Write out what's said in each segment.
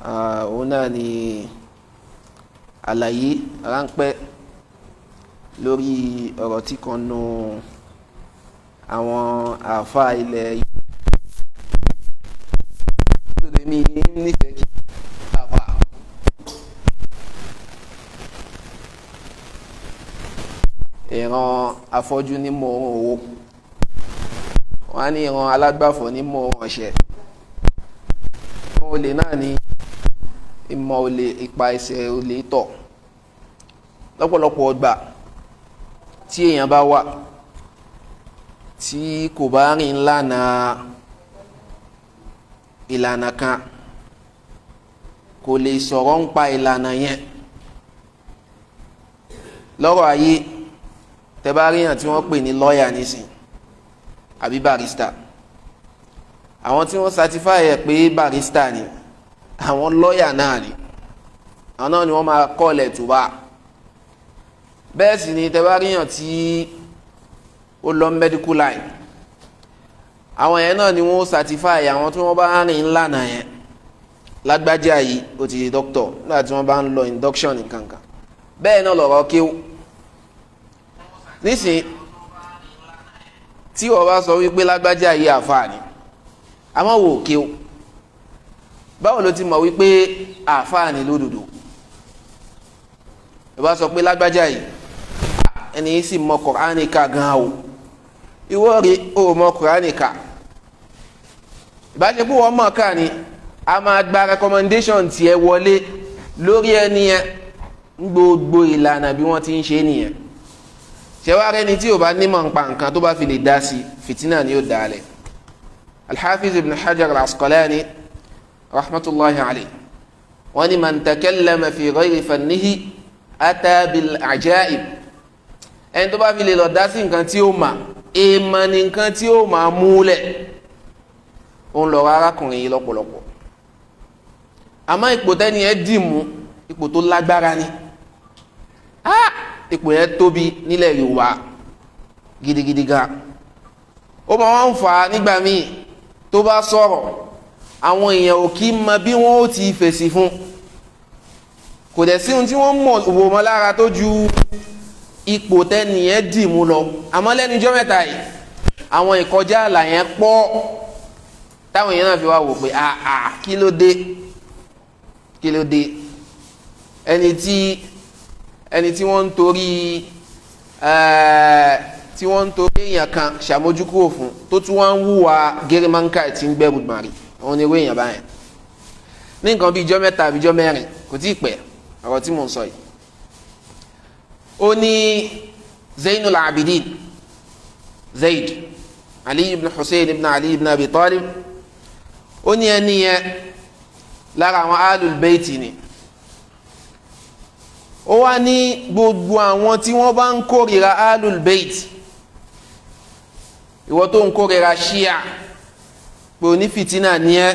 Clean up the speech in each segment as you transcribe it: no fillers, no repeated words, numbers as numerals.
òun náà ni àlàyé ráńpẹ́ lórí ọ̀rọ̀ tí kan nù àwọn àáfàá ilẹ̀ yìí. mi nífẹ̀ẹ́ kí àáfàá ìran afọ́jú ní mọ̀ owó wọ́n á ní ìran alágbàfọ̀ ní mọ̀ ọ̀ṣẹ́ olè náà ní ìmọ̀ olè ipa ẹsẹ̀ olè tọ̀ lọ́pọ̀lọpọ̀ ọgbà tí èèyàn bá wà tí kò bá rìn ìlànà kan kò lè sọ̀rọ̀ ń pa ìlànà yẹn lọ́rọ̀ ayé tẹ́báríyàn tí wọ́n pè ní lọ́ọ̀yà nísìn àbí barista àwọn tí wọ́n certify ẹ̀ pé barista ni àwọn lọ́ọ̀yà náà ni àwọn náà ni wọ́n máa kọ́lẹ̀ tó bá bẹ́ẹ̀ sì ni tẹ́báríyàn tí ó lọ medical line àwọn yẹn náà ni wọ́n certify àwọn tí wọ́n bá rìn ńlànà yẹn lágbájá yìí ó ti di doctor nígbà tí wọ́n bá ń lọ induction nǹkankan bẹ́ẹ̀ náà lọ̀rọ̀ kéwú nísìn tí wọ́n bá sọ wípé lágbájá yìí àfáàní àmọ́ wò kéwú báwo ló ti mọ̀ wípé àfáàní lódodo wọ́n bá sọ pé lágbájá yìí ẹni yìí sì mọ Kùránì ká gan o ìwọ rí o mọ Kùránì ká ìbáṣepọ̀ wọn mọ̀ ká ni a máa gba recommendation tiẹ̀ wọlé lórí ẹni yẹn gbogbo ìlànà bí wọ́n ti ń ṣe nìyẹn ṣẹwàá ni tí o bá nímọ̀ nípa nǹkan tó bá fi lè dá sí fìtínà ni ó dá lẹ̀ Al-Hafiz Ibn Hajar Al-Asqalani rahmatullahi alayhi wọ́n ní man takallama fi ghayri fannihi ata bil ajaib ẹni tó bá fi lè lọ dá sí nǹkan tí ó mà èèmọ̀ ní nǹkan tí ó mà múlẹ̀ òun lọ arákùnrin yìí lọ́pọ̀lọpọ̀ àmọ́ ipò tẹ́ni ẹ dì mú ipò tó lágbára ni ipò yẹn tóbi nílẹ̀ Yorùbá gidigidi gan ó máa wọ́n fà á nígbà míì tó bá sọ̀rọ̀ àwọn èèyàn ò kí mọ bí wọ́n ó ti fèsì fún kò dẹ̀ sí ohun tí wọ́n mọ̀ wò mọ́ lára tó ju ipò tẹ́ni ẹ dì mú lọ àmọ́ lẹ́nu ijọ́ mẹ́ta yìí àwọn ìkọjá àlà yẹn pọ̀ táwọn èèyàn náà fi wá wò pé kí ló dé ẹni tí wọ́n ń torí èèyàn kan ṣàmójúkúrò fún tó tún wá ń wúwa gẹ́rẹ́mánkà tí ń gbẹ́rù gbàrí àwọn onírú èèyàn báyẹn ní nǹkan bí ijọ́ mẹ́ta àbí ijọ́ mẹ́rin kò tí ì pẹ́ ọ̀rọ̀ tí mò ń sọ yìí ó ní Zainul Abidin Zaid Ali ibn Hussein ibn Ali ibn Abi Talib ó ní ẹni yẹn lára àwọn alul bayti ni ó wá ní gbogbo àwọn tí wọ́n bá ń kórìíra alul bayti ìwọ tó ń kórìíra Shia pé onífìtínà ní ẹ́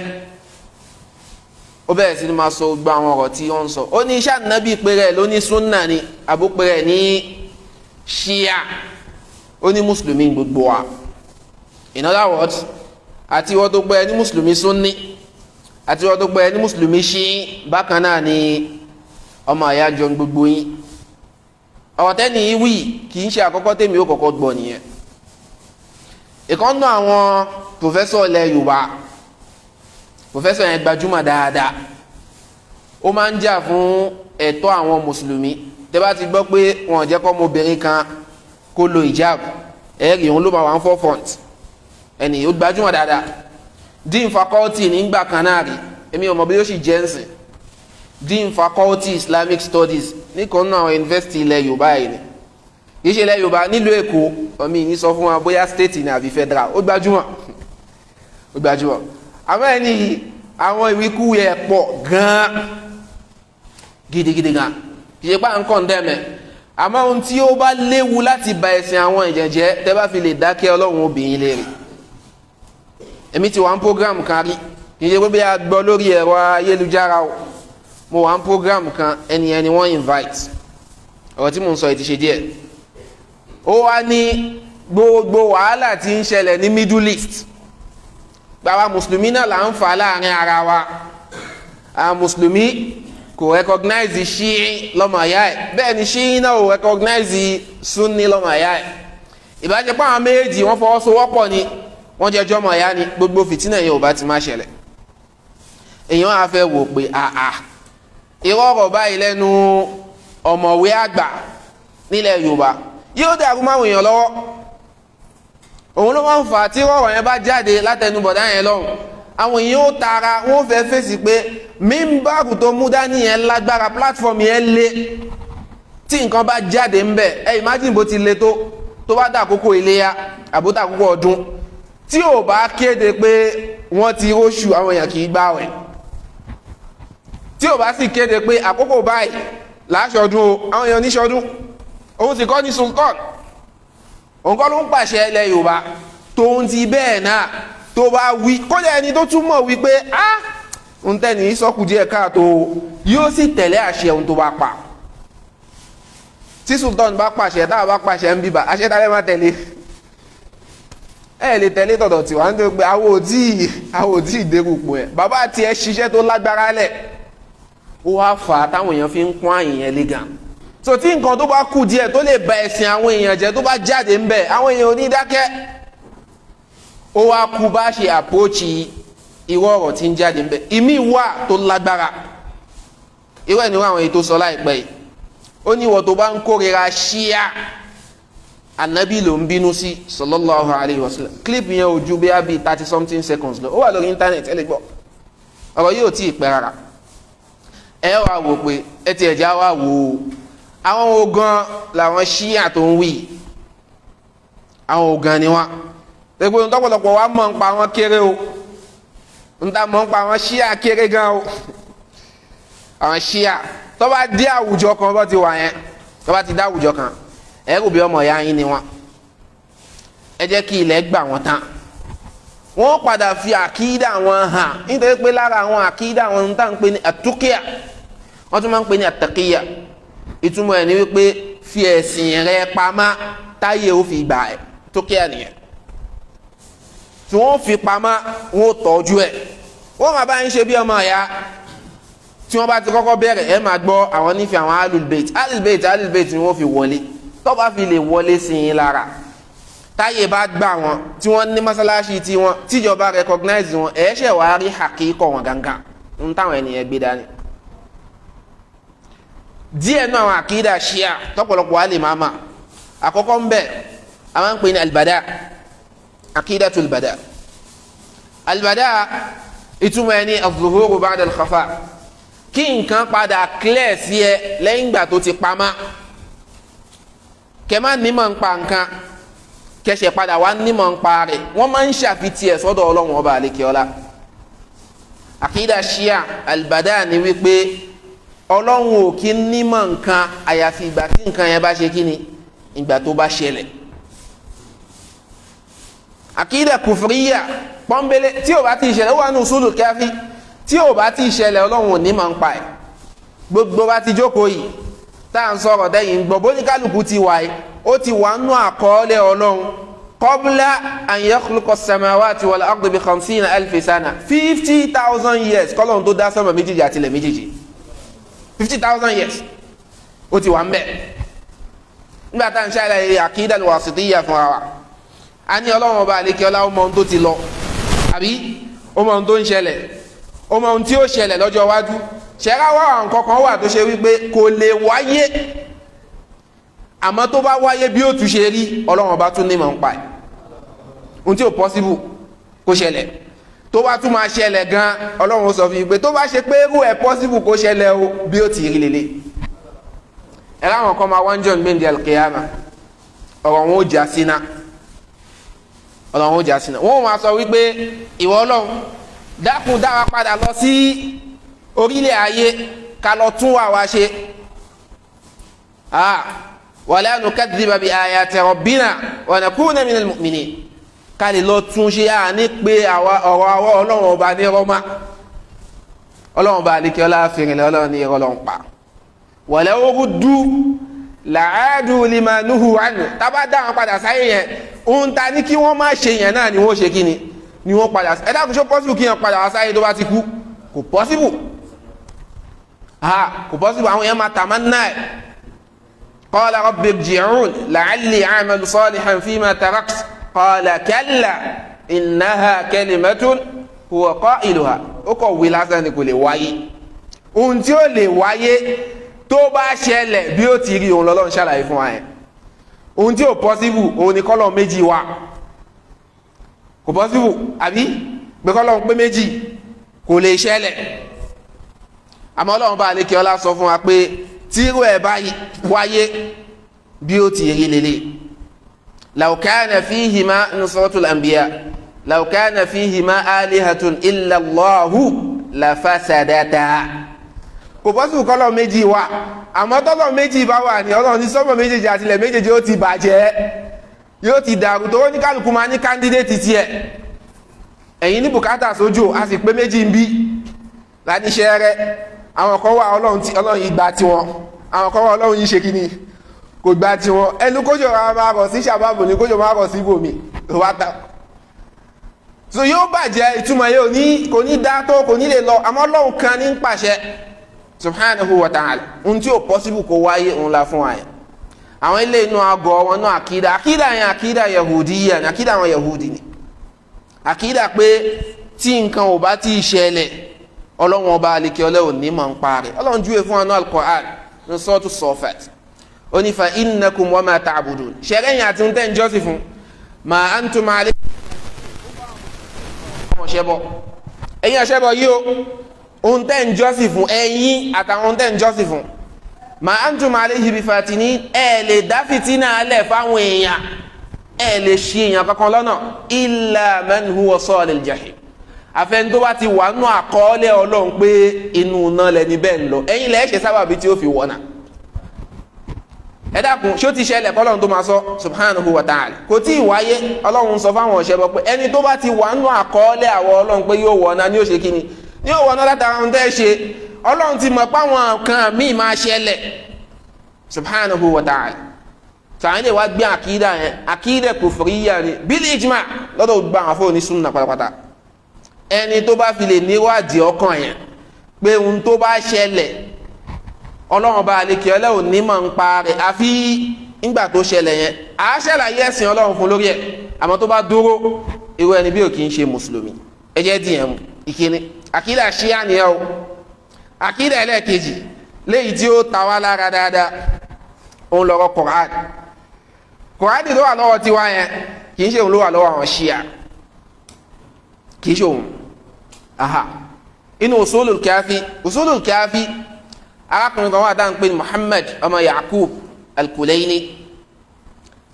ó bẹ̀rẹ̀ sí ni máa sọ gbogbo àwọn ọ̀rọ̀ tí wọ́n ń sọ ó ní iṣẹ́ ànábì pé rẹ̀ ló ní súnà ni àbó pé rẹ̀ ní Shia ó ní mùsùlùmí gbogbo wa in other words àti ìwọ tó pé ní mùsùlùmí súnni àti ìwọ tó pé ní mùsùlùmí Ṣíì bákan náà ni ọmọ àyájọ gbogbo yín ọ̀rọ̀ tẹ́ni wí kì í ṣe àkọ́kọ́ tèmi ó kọ́kọ́ gbọ́ nìyẹn ìkànnà àwọn pòfẹ́sọ̀ ilẹ̀ Yorùbá pòfẹ́sọ̀ yẹn gbajúmọ̀ dáadáa ó máa ń jà fún ẹ̀tọ́ àwọn mùsùlùmí tẹ́ bá ti gbọ́ pé wọn ò jẹ́ kọ́ ọmọbìnrin kan kó lo hijab ẹ̀rì òun ló máa wà ń forefront ẹni ó gbajúmọ̀ dáadáa dean faculty nígbà kan náà rí èmi ò mọ̀ bí ó sì jẹ́ ǹsìn dean faculty Islamic Studies nìkan náà àwọn university ilẹ̀ Yorùbá yìí ni kì í ṣe ilẹ̀ Yorùbá nílùú Èkó ọmọ yìí sọ fún wa bóyá state ni àbí federal ó gbajúmọ̀ àmọ́ ẹni àwọn ìwíkú yẹ pọ̀ gan-an gidigidi gan kì í ṣe pa nǹkan dẹ́mẹ̀ àmọ́ ohun tí ó bá léwu láti ba ẹ̀sìn àwọn ìjẹ̀jẹ́ tẹ́ bá fi lè dákẹ́ Ọlọ́run obìnrin léèrè èmi ti wà ń program kan rí kì í ṣe pé bí a gbọ́ lórí ẹ̀rọ ayélujára o mo wà ń program kan ẹni wọ́n invite ọ̀rọ̀ tí mo ń sọ yìí ti ṣe díẹ̀ ó wá ní gbogbo wàhálà tí ń ṣẹlẹ̀ ní Middle East gbàwa mùsùlùmí náà là ń fà láàrin ara wa àwọn mùsùlùmí kò recognize ṣíì lọ́mọ àyá ẹ̀ bẹ́ẹ̀ ni ṣíì náà ò recognize sunni lọ́mọ àyá ẹ̀ ìbájẹ́pọ̀ àwọn méjì wọ́n fọwọ́sowọ́pọ̀ ni wọ́n jẹ́ ọmọ àyá ni gbogbo fìtínà yẹn ò bá ti máa ṣẹlẹ̀ èèyàn á fẹ́ wò pé irọ́ ọ̀rọ̀ báyìí lẹ́nu ọ̀mọ̀wé àgbà nílẹ̀ Yorùbá yóò dàrú máwọn èèyàn lọ́wọ́ òun ló máa ń fà á tí ọ̀rọ̀ yẹn bá jáde látẹnubọ̀dá yẹn lọ́hùn àwọn èèyàn ó tara wọ́n fẹ́ fèsì pé mímbàrù tó mú dání yẹn lágbára platform yẹn lé tí nǹkan bá jáde ń bẹ̀ imagine bó ti le tó bá dàkókò iléyá àbótàkókò ọdún tí ò bá kéde pé wọ́n ti róṣù àwọn èèyàn kì í gbààwẹ̀ tí ò bá sì kéde pé àkókò báyìí láṣọdún o àwọn èèyàn níṣọdún òun sì kọ́ ní sultan òun kọ́ ló ń pàṣẹ ilẹ̀ Yorùbá tóun ti bẹ́ẹ̀ náà tó bá wí kódà ẹni tó túmọ̀ wípé ń tẹ́ni sọ́kù díẹ̀ káàtó yóò sì tẹ̀lé àṣẹ ohun tó bá pa tí sultan bá pàṣẹ táwọn bá pàṣẹ ń bíbà àṣẹ tálẹ́ máa tẹ̀lé lè tẹ̀lé tọ̀dọ̀ tí wọ́n ń tó pé àwọn òtí ìdérúpọ̀ ẹ̀ bàbá tiẹ̀ ṣiṣẹ́ tó lágbára lẹ̀ ó wá fà á táwọn èèyàn fi ń pọ́n àyìnyẹn lẹ́gàn so tí nǹkan tó bá kù díẹ̀ tó lè ba ẹ̀sìn àwọn èèyàn jẹ́ tó bá jáde ń bẹ̀ àwọn èèyàn ò ní dákẹ́ ó wá kú bá ṣe àpòchì irú ọ̀rọ̀ tí ń jáde ń bẹ̀ ìmí wà tó lágbára irú ẹ̀ ní àwọn èyí tó sọ láìpẹ́ yìí ó ní ìwọ tó bá ń kórira ṣíà anabi ló ń bínú sí sallallahu alayhi wa sallam clip yẹn ò ju bí i 30 something seconds lọ ó wà lórí internet ẹ lè gbọ́ ọ̀rọ̀ yóò tí ì pẹ́ rárá ẹ wá wò pé ẹ ti ẹ̀já wá wò ó àwọn ogan làwọn ṣíà tó ń wí àwọn ogan ni wọn ẹgbẹ́ ohun tọ́pọ̀lọpọ̀ wa mọ̀ ń pa wọn kéré o ń ta mọ̀ ń pa wọn ṣíà kéré gan o àwọn ṣíà tó bá dé àwùjọ kan bó ti wà yẹn tó bá ti dá àwùjọ kan ẹ kò bí ọmọ ìyá yín ni wọn ẹ jẹ́ kí ilẹ̀ gbà wọ́n tán wọ́n padà fi àkídà wọn hàn nítorí pé lára àwọn àkídà wọn ń tà ń pè ní àtúkìá wọ́n tún máa ń pè ní àtàkìyà ìtumọ̀ ẹ̀ ní wípé fi ẹ̀sìn rẹ pamọ́ táyé ó fi gbà ẹ̀ túkìá nìyẹn tí wọ́n fi pamọ́ wọ́n tọ́jú ẹ̀ wọ́n máa bá ń ṣe bí ọmọ ìyá tí wọ́n bá ti kọ́kọ́ bẹ̀rẹ̀ ẹ máa gbọ́ àwọn nífẹ̀ẹ́ àwọn alùbẹ̀tì ni wọ́n fi wọlé tó bá fi lè wọlé sí yín lára táyé bá gbà wọn tí wọ́n ní mọ́sálásí tí wọ́n tíjọba recognize wọn ẹ̀ẹ́ṣẹ̀ wàá rí àkíkọ̀ wọn gangan ń táwọn ènìyàn gbé dání. díẹ̀ náà àwọn àkídà ṣíà tọ́pọ̀lọpọ̀ wà lè máa mà àkọ́kọ́ ń bẹ̀ àwọn ń pè ní albada àkídàtul bada albada ìtumọ̀ ẹni az-zuhuru ba'da al-khafa kí nǹkan padà clear sí ẹ lẹ́yìn ìgbà tó ti pamọ́ kẹ má nímọ̀ ń pa nǹkan kẹsẹ̀ padà wá nímọ̀ ń pa rẹ̀ wọ́n máa ń ṣàfitì ẹ̀ sọ́dọ̀ ọlọ́run ọba àlekèọ́lá àkídà ṣíà albada ni wípé ọlọ́run ò kí nímọ̀ nǹkan àyàfi ìgbà tí nǹkan yẹn bá ṣe kí ni ìgbà tó bá ṣẹlẹ̀ àkídà kùfìríyà pọ́nbélé tí ò bá ti ṣẹlẹ̀ ó wà ní usulul káfí tí ò bá ti ṣẹlẹ̀ ọlọ́run ò nímọ̀ ń pa ẹ̀ gbogbo bá ti jókòó yìí tá à ń sọ̀rọ̀ dẹ́yìn gbọ́ bó ní kálukú ti wà yìí ó ti wà nù àkọọ́lẹ̀ ọlọ́run qabla an yakhluqa as-samawati wal ardi bi 50,000 sana 50,000 years kọ́lọ́run tó dá sánmà méjèèjì àti ilẹ̀ méjèèjì 50,000 years ó ti wà ń bẹ̀ nígbà tá à ń ṣàlàyé àkídà al-wasitiyya fún wa a ní ọlọ́run ọba àlékèọ́lá ó mọ ohun tó ti lọ àbí ó mọ ohun tó ń ṣẹlẹ̀ ó mọ ohun tí ó ṣẹlẹ̀ lọ́jọ́ iwájú ṣẹ́ra wà nǹkan kan wà tó ṣe wípé kò lè wáyé àmọ́ tó bá wáyé bí ó tún ṣe rí ọlọ́run ọba tún ní mọ̀ ń pa ẹ̀ ohun tí ò possible kó ṣẹlẹ̀ tó bá tún máa ṣẹlẹ̀ gan ọlọ́run sọ fún yín pé tó bá ṣe pé irú ẹ̀ possible kó ṣẹlẹ̀ o bí ó ti rí lélẹ̀ ẹ̀rọ àwọn kan máa wá ń jọ gbẹ̀ndì alkiyama ọ̀rọ̀ wọn ò já síná ọlọ́run ó jà sínú wọ́n máa sọ wípé ìwọ ọlọ́run dákun dára padà lọ sí orílẹ̀ ayé ká lọ tún wà wá ṣe wala nukadhiba bi ayati rabbina wa nakuna minal mu'minin ká lè lọ tún ṣe ní pé ọ̀rọ̀ ọlọ́run ọba ní rọ́mà ọlọ́run ọba àlekè ọlá fìrìnlẹ̀ ọlọ́run ní ìrọ̀lọ́run pa walaw ruddu làádù lima nuhu anhu tábà dáhùn padà sáyé yẹn ohun ta ní kí wọ́n má ṣe yẹn náà ni wọ́n ṣe kí ni wọ́n padà ẹ dákun ṣó pọ́sibù kí yẹn padà wá sáyé tó bá ti kú kò pọ́sibù kò possible àwọn yẹn máa tamanna ẹ̀. qala rabbi irji'un la'alli a'malu salihan fima tarakt qala kalla innaha kalimatun huwa qailuha. ó kọ̀ wí lásán ni kò lè wáyé. ohun tí ó lè wáyé tó bá ṣẹlẹ̀ bí ó ti rí òun lọ́lọ́run ṣàlàyé fún wa yẹn. ohun tí ò possible òun ni kọ́lọ̀ méjì wà. kò possible àbí pé kọ́lọ̀ pé méjì kò lè ṣẹlẹ̀. àmọ́ Ọlọ́run bá lè kí ọlá sọ fún wa pé tírú ẹ̀ bá wáyé bí ó ti rí lélẹ̀. law kana fihima nusratul anbiya law kana fihima alihatun illa Allahu la fasadata. kò possible kọ́lọ̀ méjì wà àmọ́ tọ́lọ̀ méjì bá wà ní Ọlọ́run ní sọ́mọ̀ méjèèjì àtìlẹ̀ méjèèjì ó ti bàjẹ́ yóò ti dàrú tó ní kálukú máa ní kándídéètì tiẹ̀. ẹ̀yin ní bùkátà sójú a sì pé méjì ń bí láníṣẹ́ rẹ àwọn kan wà Ọlọ́run yìí gba tiwọn àwọn kan wà Ọlọ́run yìí ṣe kíni kò gba tiwọn ẹnu kójò ra máa rọ̀ sí sàbábù ní kójò máa rọ̀ sí ibòmí wá ta. so yóò bàjẹ́ ìtumọ̀ yóò kò ní dá tó kò ní lè lọ àmọ́ Ọlọ́run kan ní pàṣẹ subhanahu wa ta'ala ohun tí ò possible kó wáyé òun la fún wa yẹn. àwọn ilé inú àgọ́ wọn náà àkídà yẹn àkídà yahudiya ni àkídà àwọn yahudi ni. àkídà pé tí nǹkan ò bá ti ṣẹlẹ̀ Ọlọ́run ọba àlekè ọlọ́run ní mọ̀ ń parẹ́. Ọlọ́run júwe fún wa ní al-Qur'an ní suratu Safat ó ní fa innakum wa ma ta'budun ṣẹ̀rẹ̀yìn àti ń tẹ́ ń jọ́sìn fún ma antum alayhi ẹ̀yin ọ̀ṣẹ́bọ̀ yìí o ohun tẹ́ ń jọ́sìn fún ẹ̀yin àtàwọn tẹ́ ń jọ́sìn fún ma antum alayhi bifatinin ẹ̀ lè dá fìtínà alẹ̀ fáwọn èèyàn ẹ̀ lè ṣe èèyàn kankan lọ́nà illa man huwa salil jahim àfẹn tó bá ti wà nù àkọọ́lẹ̀ Ọlọ́run pé inú náà lẹni bẹ́ẹ̀ ń lọ ẹ̀yin lẹ́ẹ̀ ṣe sábàbí tí ó fi wọ̀nà. ẹ dákun ṣé ó ti ṣẹlẹ̀ kọ́lọ́run tó máa sọ subhanahu wa ta'ala kò tí ì wáyé Ọlọ́run sọ fáwọn ọ̀ṣẹ́ bọ́ pé ẹni tó bá ti wà nù àkọọ́lẹ̀ àwọ̀ Ọlọ́run pé yóò wọ̀nà ni yóò ṣe kíni ni yóò wọ̀nà látara ohun tẹ́ ṣe Ọlọ́run ti mọ̀ páwọn kan míì máa ṣẹlẹ̀ subhanahu wa ta'ala. sàwọn ilé wa gbé àkídà yẹn àkídà kufriyya ni bil ijma lọ́dọ̀ gbà wọn fún ní sunna pátápátá. ẹni tó bá fi lè níwádìí ọkàn yẹn pé ohun tó bá ṣẹlẹ̀ Ọlọ́run bá àlekè Ọlọ́run ní mọ̀ ń pa rẹ̀ àfi ńgbà tó ṣẹlẹ̀ yẹn à á ṣàlàyé ẹ̀sìn Ọlọ́run fún lórí ẹ̀ àmọ́ tó bá dúró irú ẹni bí ò kì í ṣe mùsùlùmí ẹ jẹ́ dìyẹn mu ìkíni àkídà ṣíà nìyẹn o. àkídà ẹlẹ́ẹ̀kejì léyìí tí ó ta wá lára dáadáa òun lọ́rọ̀ Kùránì tó wà lọ́wọ́ tiwa yẹn kì í ṣe òun ló wà lọ́wọ́ àwọn ṣíà kì í ṣe òun. inú usulul kafi arákùnrin kan wà dáhùn pé Muhammad ọmọ Yaqub al-Kulayni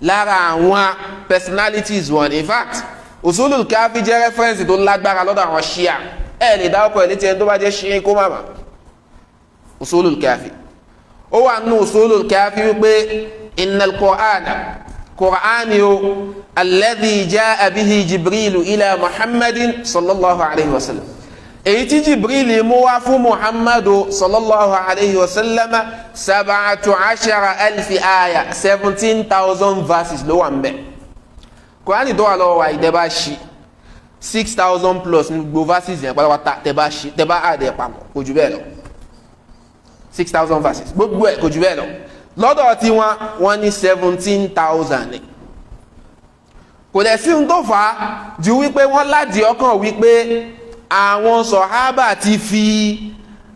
lára àwọn personalities wọn in fact usulul kafi jẹ́ reference tó lágbára lọ́dọ̀ àwọn ṣíà ẹ lè dá ọkọ̀ ẹ̀ létí ẹni tó bá jẹ́ ṣíà kó má bà usulul kafi. ó wà nínú usulul kafi wípé innal Qur'ani o alladhi jaa bihi Jibrilu ila Muhammadin sallallahu alayhi wa sallam èyí tí Jibril mú wá fún Muhammadu sallallahu alayhi wa sallam 17,000 aya 17,000 verses ló wà ń bẹ̀. Qur'ani tó wà lọ́wọ́ wa ìdẹ́bà ṣí 6,000 plus ní gbogbo verses yẹn pátápátá tẹ́bá àdẹ̀ pamọ́ kò jù bẹ́ẹ̀ lọ 6,000 verses gbogbo ẹ̀ kò jù bẹ́ẹ̀ lọ lọ́dọ̀ tí wọ́n ní 17,000 ni. kò dẹ̀ sí ohun tó fà á ju wípé wọ́n ládìí ọkàn wípé àwọn sọ̀hábà ti fi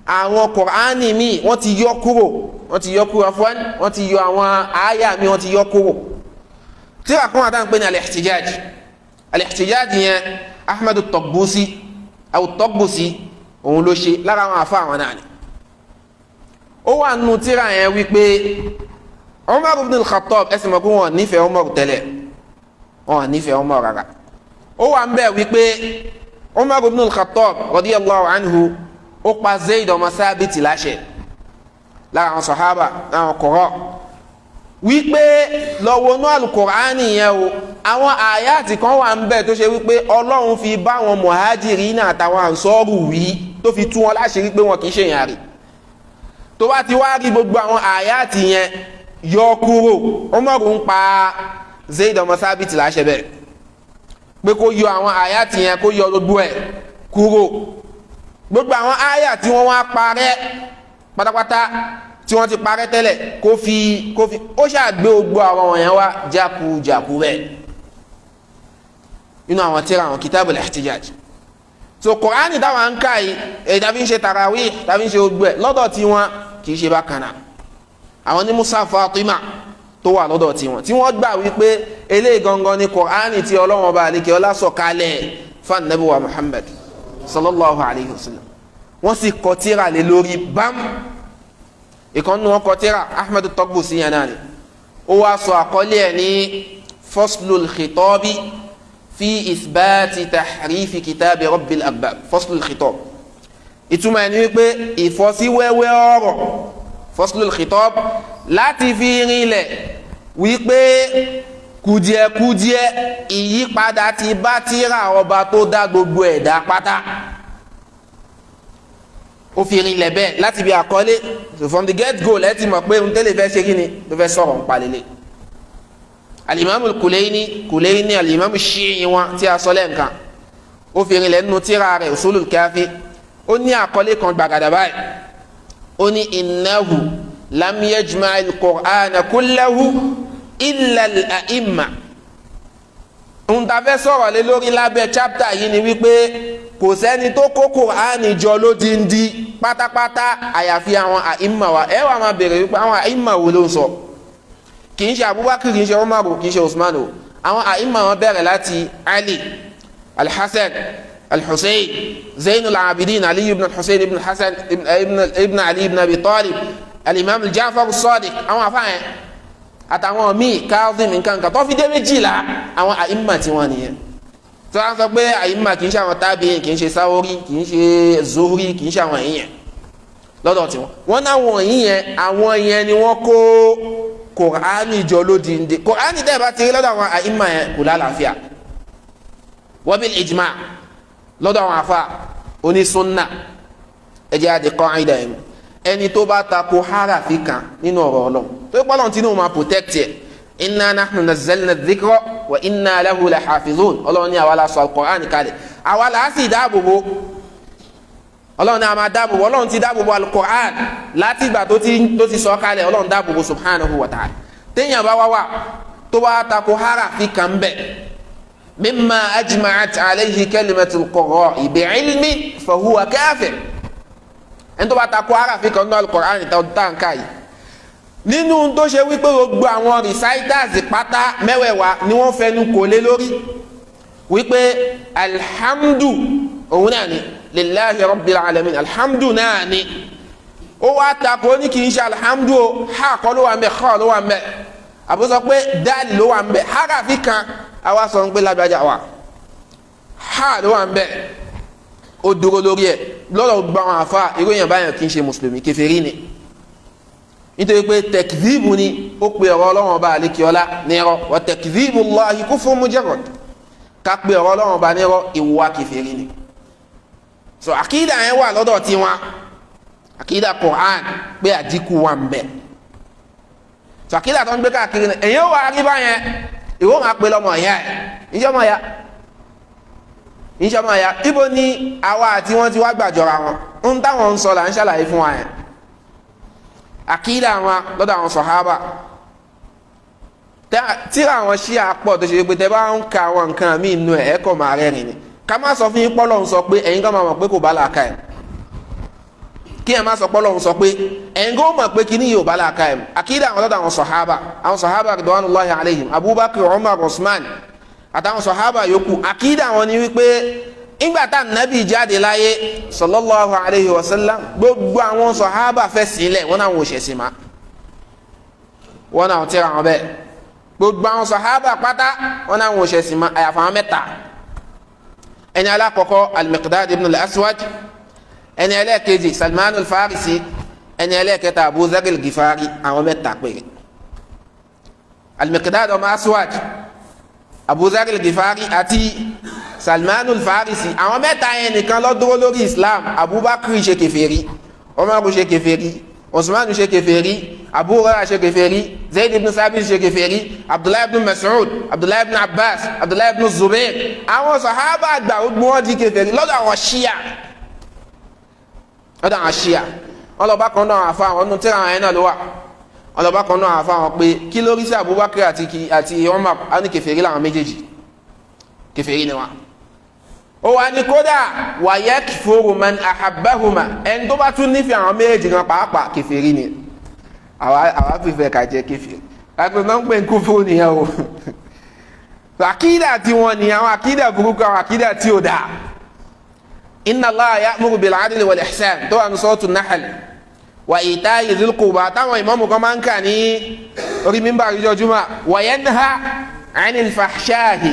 àwọn Kùránì míì wọ́n ti yọ kúrò afwan wọ́n ti yọ àwọn àyà míì wọ́n ti yọ kúrò. tí a kún àtàwọn pé ní al-ihtijaj yẹn Ahmadu Taqbusi òun ló ṣe lára àwọn àfa àwọn náà ni. ó wà nù tíra yẹn wípé Umar ibn al-Khattab ẹsìn mọ̀ pé wọ́n nífẹ̀ẹ́ Umar tẹ́lẹ̀ wọ́n nífẹ̀ẹ́ Umar rárá. ó wà ń bẹ̀ wípé Umar ibn al-Khattab radiyallahu anhu ó pa Zayd ọmọ Thabit láṣẹ lára àwọn sàhábà àwọn kọ̀rọ̀ wípé lọ́wọ́ náà al-Qur'ani yẹn o àwọn àyàtì kan wà ń bẹ̀ tó ṣe wípé Ọlọ́run fi bá wọn Muhajirina àtàwọn Ansọ́rù wí tó fi tú wọn láṣìírí pé wọn kì í ṣe èèyàn rí tó bá ti wá rí gbogbo àwọn àyàtì yẹn yọ kúrò Umar ń pa Zayd ọmọ Thabit láṣẹ bẹ́ẹ̀ pé kó yọ àwọn àyàtì yẹn kó yọ gbogbo ẹ̀ kúrò gbogbo àwọn àyàtì wọn wá parẹ́ pátápátá tí wọ́n ti parẹ́ tẹ́lẹ̀ kó fi ó ṣàgbé gbogbo àwọn wọ̀nyẹn wá jákujàku bẹ́ẹ̀ nínú àwọn tírà àwọn kitabul ihtijaj. So Kùránì táwọn ń ká yìí èyí tàbí ń ṣe tarawih tàbí ń ṣe gbogbo ẹ̀ lọ́dọ̀ tí wọ́n kì í ṣe bákan náà. Àwọn ní Musa Fatima tó wà lọ́dọ̀ tí wọ́n gbà wípé eléyìí gangan ni Kùránì tí Ọlọ́run Ọba àlekè ọlá sọ̀kalẹ̀ fún Ànábì wa Muhammad sallallahu alayhi wa sallam. Wọ́n sì kọ tírà lé lórí bám. Ìkànnì wọn kọ tírà Ahmed Taqbusi yẹn náà ni ó wá sọ àkọlé ẹ̀ ní Faslul Khitabi fi ithbati tahrifi kitabi Rabbil Arbab. Faslul Khitab ìtumọ̀ ẹ̀ ní wípé ìfọ́síwẹ́wẹ́ ọ̀rọ̀ Faslul Khitab láti fi rinlẹ̀ wípé kùdìẹ̀kùdìẹ̀ ìyípadà ti bá tírà ọba tó dá gbogbo ẹ̀dá pátá. Ó fi rinlẹ̀ bẹ́ẹ̀ láti bí àkọlé from the get go lẹ́tì mọ̀ pé ohun tẹ́lẹ̀ fẹ́ ṣe kí ni ló fẹ́ sọ̀rọ̀ ń palẹ̀lẹ̀. Al-Imam Kulayni al-Imam Shi'i wọn tí a sọ lẹ́ǹkan ó fi rinlẹ̀ nínú tírà rẹ̀ Usulul Kafi. Ó ní àkọlé kan gbàgàdà báyìí ó ní innahu lam yajma'il Qur'ana kullahu illa al-a'imma. ohun tá a fẹ́ sọ̀rọ̀ lé lórí lábẹ́ chapter yìí ni wípé kò sẹ́ni tó kó Qur'ani jọ lódindi pátápátá àyàfi àwọn àìmà wa. ẹ wà máa bèrè wípé àwọn àìmà wo ló ń sọ. kì í ṣe Abubakar kì í ṣe Umar kì í ṣe Usman o. àwọn àìmà wọn bẹ̀rẹ̀ láti Ali al-Hasan al-Hussein Zainul Abidin Ali ibn al-Hussein ibn Hasan ibn Ali ibn Abi Talib al-Imam al-Ja'far as-Sadiq àwọn afáàyàn àtàwọn míì Kazim nǹkan tó fi dé méjìlá àwọn àìmà tí wọ́n nìyẹn. tó a sọ pé àìmà kì í ṣe àwọn tábìyìn kì í ṣe Sáwórí kì í ṣe Zuhri kì í ṣe àwọn èèyàn lọ́dọ̀ tí wọ́n náà wọ̀nyí yẹn àwọn yẹn ni wọ́n kó Kùránì jọ lódìndé. Kùránì dẹ́ bá ti rí lọ́dọ̀ àwọn àìmà yẹn kò lálàáfíà wa bil ijma' lọ́dọ̀ àwọn afa onísúnnà ẹjẹ́ àdè qaida yẹn ẹni tó bá tako harafi kan nínú ọ̀rọ̀ Ọlọ́run tó yẹ pọ́lọ́n tí ní o máa protect yẹ inna nahnu nazzalna dhikra wa inna lahu lahafizun. Ọlọ́run ní àwa la sọ al-Qur'an kalẹ̀ àwa la sì dáàbòbò. Ọlọ́run ní a máa dáàbòbò. Ọlọ́run ti dáàbòbò al-Qur'an láti ìgbà tó ti sọ kalẹ̀. Ọlọ́run dáàbòbò subhanahu wa ta'ala. téèyàn bá wá tó bá tako harafi kan bẹ́ẹ̀ mimma ajma'at alayhi kalimatul qurra'i bi'ilmi fahuwa kafir. ẹni tó bá takò harafi kan nínú al-Qur'an tàǹkà yìí nínú tó ṣe wípé gbogbo àwọn reciters pátá mẹ́wẹ̀ẹ̀wá ni wọ́n fẹnu kò lé lórí wípé alhamdu òun náà ni lillahi rabbil alamin alhamdu náà ni ó wá takò ní kì í ṣe alhamdu o ha kọ́ ló wà ń bẹ kọ́ ló wà ń bẹ àbúsọ pé dáàlì ló wà ń bẹ harafi kan àwa sọ pé lágbájá wa ha ló wà ń bẹ ó dúró lórí ẹ lọ́dọ̀ gba àwọn àfa ìròyìn báyọ̀ kì í ṣe mùsùlùmí kèfèrí ni nítorí pé tẹkìdìbù ni ó pe ọ̀rọ̀ Ọlọ́run ọba àlekíọ́lá nírọ́ wa tẹkìdìbù Allahi kufrun mujarrad ká pe ọ̀rọ̀ Ọlọ́run ọba nírọ́ ìwà kèfèrí ni. so àkídà yẹn wà lọ́dọ̀ tiwọn àkídà Qur'an pé àdínkù wà ń bẹ so àkídà tó ń gbé káàkiri ni èyí ó wà rí báyẹn ìwọ máa pe lọ́mọ ìyá ẹ̀ ìjọba ya ibo ni àwa àti wọn ti wá gbàjọra wọn ń táwọn ń sọ là ń ṣàlàyé fún wa yẹn àkídà wọn lọ́dọ̀ àwọn sọ̀hábà tíra àwọn ṣíà pọ̀ tó ṣe pé tẹ bá ń ka àwọn nǹkan míì nù ẹ̀ ẹ̀kọ́ máa rẹ́rìn ni ká má sọ fún yín pọ́lọ́ ń sọ pé ẹ̀yin kan máa mọ̀ pé kò bá làákà ẹ̀ kí ẹ̀ má sọ pọ́lọ́ ń sọ pé ẹ̀yin kan mọ̀ pé kíní yóò bá làákà ẹ̀ àkídà àwọn lọ́dọ̀ àwọn sọ̀hábà ridwanullahi alayhim Abubakar Umar Usman àtàwọn sọ̀hábà yòókù àkídà wọn ni wípé ìgbà tá nàbì jáde láyé sallallahu alayhi wa sallam gbogbo àwọn sọ̀hábà fẹ́ sílẹ̀ wọn náà wọ́n ṣe sí ma wọn náà tẹ́ra wọn bẹ́ẹ̀ gbogbo àwọn sọ̀hábà pátá wọn náà wọ́n ṣe sí ma àyàfà wọn mẹ́ta ẹni alákọ̀ọ́kọ́ al-Miqdad ibn al-Aswad ẹni ẹlẹ́ẹ̀kejì Salman al-Farisi ẹni ẹlẹ́ẹ̀kẹta Abu Dharr al-Ghifari àwọn mẹ́ta péré al-Miqdad ọmọ Aswad Abu Dharr al-Ghifari àti Salmanul Farisi àwọn mẹ́ta yẹn nìkan ló dúró lórí Islam. Abubakar ṣe kèfèrí, Umar ṣe kèfèrí, Usman ṣe kèfèrí, Abu Hurairah ṣe kèfèrí, Zayd ibn Sabit ṣe kèfèrí, Abdullahi ibn Mas'ud, Abdullahi ibn Abbas, Abdullahi ibn Zubair àwọn sàhábà àgbà gbogbo wọn di kèfèrí lọ́dọ̀ àwọn Shia. ọlọ́ba kan náà àfa àwọn ọdún tẹ́ra àwọn ẹ̀ náà ló wà ọlọ́ba kan náà àfa àwọn pé kí lórí sí Abubakar àti Umar á ní kèfèrí làwọn méjèèjì kèfèrí ni wọn. ó wà ní kódà wa yakfuru man ahabbahuma ẹni tó bá tún nífẹ̀ẹ́ àwọn méjèèjì kan pàápàá kèfèrí ni àwa fìfẹ́ ká jẹ́ kèfèrí láti náà ń pè ń kú fún nìyẹn o àkídà tí wọn ni àwọn àkídà burúkú àwọn àkídà tí ò dáa. inna Allaha ya'muru bil 'adli wal ihsan tó wà ní suratu Nahl wa ita'i dhil qurba táwọn ìmáàmù kan máa ń kà ní orí mímbà ìjọ jùmọ̀ wa yanha 'anil fahsha'i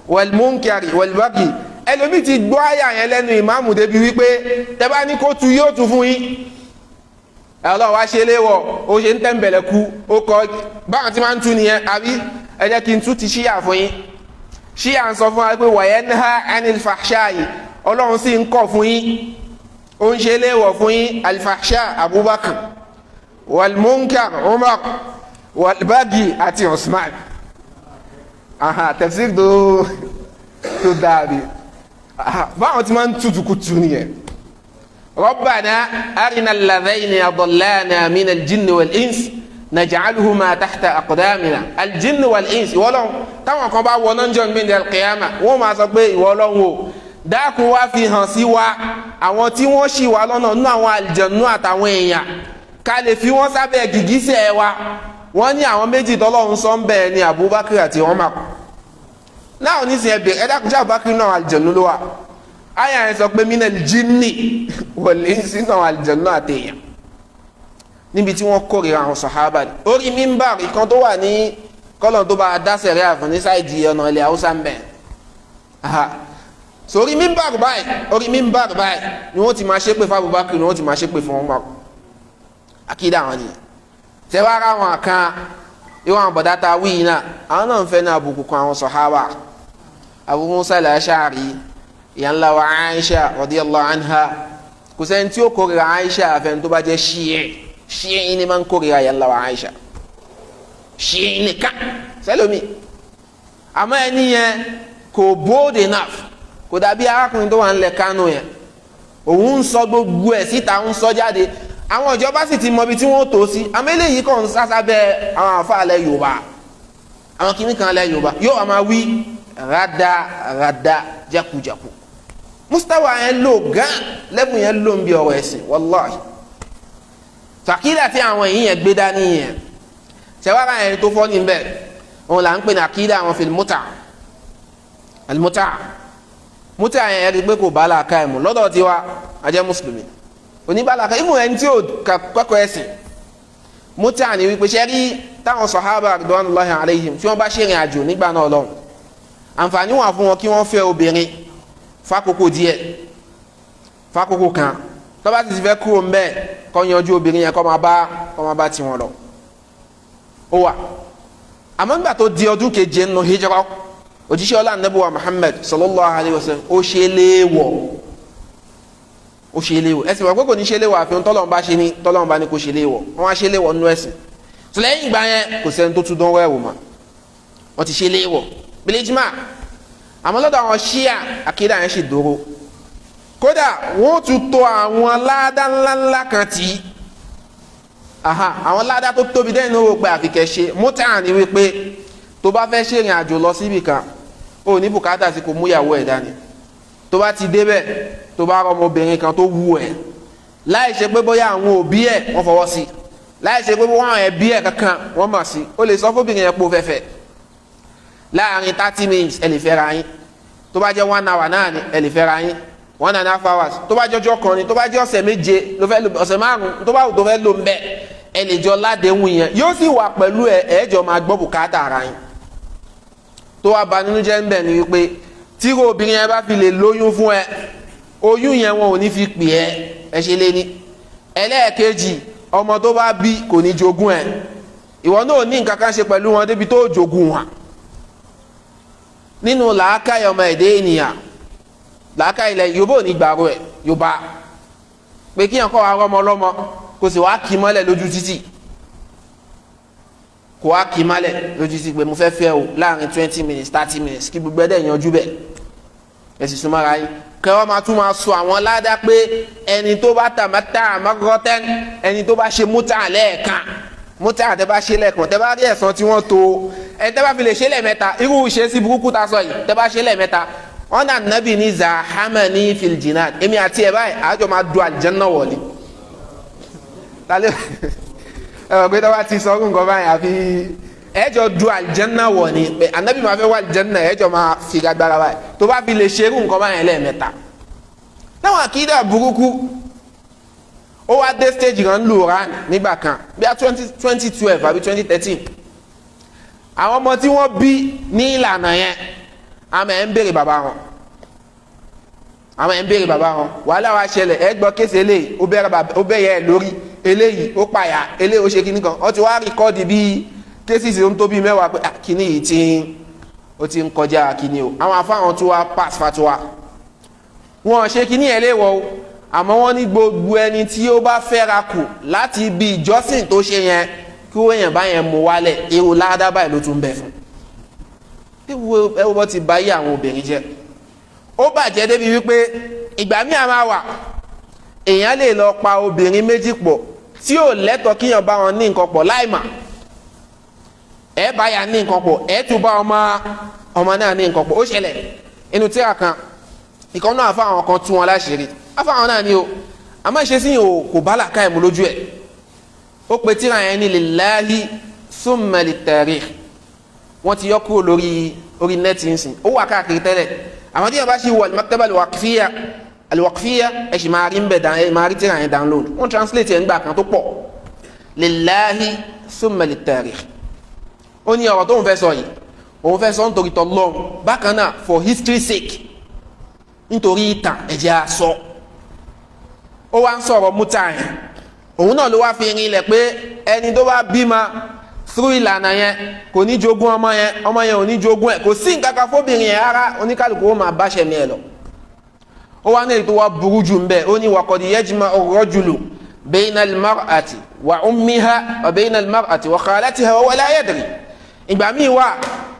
wal munkari wal baghi ẹlòmí ti gbọ́ àyà yẹn lẹ́nu ìmáàmù débi wípé tẹ́bá ní kó tu yóò tu fún yín Ọlọ́run wá ṣe léwọ̀ ó ṣe ń tẹ́ǹbẹ̀lẹ̀ ku ó kọ báwọn tí máa ń tu nìyẹn àbí ẹ jẹ́ kí n tú ti ṣíyà fún yín ṣíyà ń sọ fún wa pé wa yanha 'anil fahsha'i Ọlọ́run sì ń kọ̀ fún yín ó ń ṣe léwọ̀ fún yín al-fahsha Abubakar wal-munkar Umar wal-baghi àti Usman tafsir tó dáàbí báwọn tí máa ń tutù kutu nìyẹn. Rabbana arina alladhayni adallana mina al-jinni wal-ins naj'aluhuma tahta aqdamina al-jinni wal-ins ìwọ́lọ́n táwọn kan bá wọ náà jọ ní al-qiyama wọ́n máa sọ pé ìwọ́lọ́n wo dákun wá fi hàn sí wa àwọn tí wọ́n ṣì wá lọ́nà nínú àwọn àlìjànnú àtàwọn èèyàn ká lè fi wọ́n sábẹ́ gìgísẹ̀ wa wọ́n ní àwọn méjì tọ́lọ́run sọ ń bẹ̀ ní Abubakar àti Umar náà nísìnyẹ bẹ̀rẹ̀ ẹ̀dá kùjá Abubakar náà àlìjànnú ló wà àyà yẹn sọ pé minal jinni wal-insi náà àlìjànnú àti èèyàn níbi tí wọ́n kórìíra àwọn sàhábà ní orí mímbà ìkan tó wà ní kọ́lọ̀ tó bá dá sẹ̀rẹ̀ àfọ̀ ní sáìdì ọ̀nà ilẹ̀ Haúsá ń bẹ̀ sórí mímbàrù báyìí orí mímbàrù báyìí ni wọ́n ti máa ṣépè fún Abubakar ni wọ́n ti máa ṣépè fún Umar àkídà àwọn nìyẹn tẹ́wàá àwọn kan ìwọ̀n àbọ̀dá ta wíì náà àwọn náà ń fẹ́ ní àbùkù kan àwọn sàhábà Abu Musa al-Ash'ari ìyá ńlá wa Aisha radiyallahu anha kò sẹ́ni tí ó kórìíra Aisha àfẹn tó bá jẹ́ Shi'i ni máa ń kórìíra ìyá ńlá wa Aisha Shi'i nìkan sẹ́lómi àmọ́ ẹni yẹn kò bold enough kò dàbí arákùnrin tó wà ń lẹ̀ Kánò yẹn òun ń sọ gbogbo ẹ̀ síta ń sọ jáde àwọn ìjọba sì ti mọ ibi tí wọ́n tó sí àmọ́ eléyìí kàn ń sásábẹ́ àwọn àfáàlẹ̀ Yorùbá àwọn kìnnì kan lẹ̀ Yorùbá yóò wá máa wí rádá jákujàku mustawa yẹn lò gán lẹ́bùn yẹn lò ń bí ọ̀rọ̀ ẹ̀sìn wàláhì tàkídà tí àwọn èyí yẹn gbé dání yẹn ṣẹwàrà yẹn tó fọ́ níbẹ̀ òun là ń pè ní àkídà àwọn fil mútà yẹn rí pé kò bá làákà ẹ̀ mú lọ́dọ̀ tiwa ajẹ́ mùsùlùmí oníbàlàkà ìmú ẹni tí ò kẹ́kọ̀ọ́ ẹ̀sìn mútà ní wípé ṣe rí táwọn sàhábà ridwanullahi alayhim tí wọ́n bá ṣèrìn àjò nígbà náà lọ́hùn àǹfààní wà fún wọn kí wọ́n fẹ́ obìnrin fákòókò díẹ̀ fákòókò kan tó bá ti fẹ́ kúrò ńbẹ̀ kó yanjú obìnrin yẹn kó máa bá tiwọn lọ ó wà àmọ́ nígbà tó di ọdún keje nínú hijra òjíṣẹ́ ọlá Ànábì wa Muhammad sallallahu alayhi wa sallam ó ṣe léèwọ̀ ẹ̀sìn wà pé kò ní ṣe léèwọ̀ àfihàn tọ́lọ́run bá ní kó ṣe léèwọ̀ wọ́n á ṣe léèwọ̀ nínú ẹ̀sìn tó lẹ́yìn ìgbà yẹn kò sẹ́ni tó tún dánwó ẹ̀wò mọ́ wọ́n ti ṣe léèwọ̀ bíléjìmá àmọ́ lọ́dọ̀ àwọn ṣíà àkídà yẹn ṣì dúró kódà wọ́n tún tó àwọn ládá ńláńlá kan tì í àwọn ládá tó tóbi dẹ́yìn náà wò pé àfikẹ́ ṣe mọ́tà ní wípé tó bá fẹ́ ṣèrìn àjò lọ síbì kan ó ní bùkátà sí kò múyàwó ẹ̀ dání tó bá ti débẹ̀ tó bá rọ ọmọbìnrin kan tó wù ẹ́ láì ṣe pé bóyá àwọn òbí ẹ̀ wọ́n fọwọ́ sí láì ṣe pé bóyá àwọn ẹbí ẹ̀ kankan wọ́n mọ̀ sí ó lè sọ fóbìnrin yẹn pé ó fẹ́fẹ́ láàrin 30 minutes ẹ lè fẹ́ ra yín tó bá jẹ́ 1 hour náà ni ẹ lè fẹ́ ra yín 1.5 hours tó bá jẹ́ ọjọ́ kan ni tó bá jẹ́ ọ̀sẹ̀ méje ló fẹ́ lò ọ̀sẹ̀ márùn-ún tó bá wù tó fẹ́ lò ń bẹ̀ ẹ lè jọ ládéhùn yẹn yóò sì wà pẹ̀lú ẹ̀ẹ́jọ máa gbọ́ bùkátà ara yín tó wá ba nínú jẹ́ ń bẹ̀ ni wípé tí obìnrin yẹn bá fi lè lóyún fún ẹ oyún yẹn wọn ò ní fi pè ẹ ṣe lé ní ẹlẹ́ẹ̀kejì ọmọ tó bá bí kò ní jogún ẹ ìwọ náà ní nǹkan kan ṣe pẹ̀lú wọn débi tó jogún wọn nínú làákàyè ọmọ ẹ̀dẹ́ ènìyàn làákàyè ilẹ̀ Yorùbá ò ní gbàrú ẹ̀ Yorùbá pé kíyàn kọ́ wa rọmọ lọ́mọ kò sì wá kì í mọ́lẹ̀ lójú títì kò wá kì í mọ́lẹ̀ lójú títì pé mo fẹ́ fẹ́ o láàrin 20 minutes 30 minutes kí gbogbo ẹ̀dẹ̀ yanjú bẹ̀ ẹ sì súnmọ́ ara yín kẹwàá máa tún máa sọ àwọn ládàá pé ẹni tó bá tàmátà marratan ẹni tó bá ṣe mútà lẹ́ẹ̀kan mútà tẹ́ bá ṣe lẹ́ẹ̀kan tẹ́ bá rí ẹ̀san tí wọ́n tó ẹni tẹ́ bá fi lè ṣe lẹ́ẹ̀mẹ́ta irú ìṣesí burúkú ta sọ yìí tẹ́ bá ṣe lẹ́ẹ̀mẹ́ta wọn náà nàbì ní zahamani fil jinan èmi àti ẹ̀ báyìí àjọ máa du àlìjẹ́nà wọlé ẹ̀rọ pé tọ́wọ́ ti sọ nǹkan báyìí àfi ẹ̀jọ̀ du àlìjẹ́nà wọ̀ ni pé ànábì máa fẹ́ wà àlìjẹ́nà ẹ̀jọ̀ máa fi agbára báyìí tó bá fi lè ṣerú nǹkan báyìí lẹ́ẹ̀mẹ́ta táwọn àkídà burúkú ó wá dé stage kan lù rán nígbà kan bí i 2012 àbí 2013 àwọn ọmọ tí wọ́n bí ní ìlànà yẹn àmọ́ ẹ̀ ń béèrè bàbá wọn wàhálà wa ṣẹlẹ̀ ẹ gbọ́ kéṣe eléyìí ó bẹ̀yẹ ẹ lórí eléyìí ó pààyà eléyìí ó ṣe kíní kan ó ti wá rìkọ́ọ̀dì bíi kéṣìṣì ń tó bíi mẹ́wàá pé kíní yìí ó ti ń kọjá kíní o àwọn afáwọn tó wá pass fatuwa wọn ṣe kíní ẹ léwọ o àmọ́ wọ́n ní gbogbo ẹni tí ó bá fẹ́ra kù láti ibi ìjọsìn tó ṣe yẹn kí ó yẹn bá yẹn mú wálẹ̀ irú ládàá báyìí ló tún bẹ̀ fún ẹ wo bọ́ ti bá yí àwọn obìnrin jẹ́ ó bàjẹ́ débi wípé ìgbà míì a máa wà èèyàn lè lọ pa obìnrin méjì pọ̀ tí ò lẹ́tọ̀ọ́ kíyàn bá wọn ní nǹkan pọ̀ láìmà ẹ bá yà ní nǹkan pọ̀ ẹ tún bá ọmọ náà ní nǹkan pọ̀ ó ṣẹlẹ̀ inú tíra kan ìkan náà fáwọn kan tú wọn láṣìírí afáwọn náà ni o àmọ́ ìṣe sí yìí kò bá làkà ẹ̀mú lójú ẹ̀ ó pe tíra yẹn ní lillahi thumma littarikh wọ́n ti yọ kúrò lórí nẹ́ẹ̀tì nsìn ó wà káàkiri tẹ́lẹ̀ àwọn tí yẹn bá ṣe wọ al-maktaba al-waqfiyya ẹ̀ ṣì máa rí ń bẹ̀ ẹ̀ máa rí tíra yẹn download wọ́n translate ẹ̀ ń gbà kan tó pọ̀ lillahi thumma littarikh ó ní ọ̀rọ̀ tóun fẹ́ sọ yìí òun fẹ́ sọ nítorí tọ́lọ́run bákan náà for history sake nítorí ìtàn ẹ̀jẹ̀ àsọ ó wá ń sọ̀rọ̀ mútà yẹn òun náà ló wá fi rin ilẹ̀ pé ẹni tó bá bímọ through ìlànà yẹn kò ní jogún ọmọ yẹn ò ní jogún ẹ̀ kò sí nǹkan kan fóbìnrin yẹn rárá oníkálukú ó máa báṣẹ mi ẹ lọ ó wá ní èyí tó wá burú jù ń bẹ ó ní waqad yajma'u ar-rajulu bayna al-mar'ati wa ummiha wa bayna al-mar'ati wa khalatiha wa la yadri ìgbà míì wà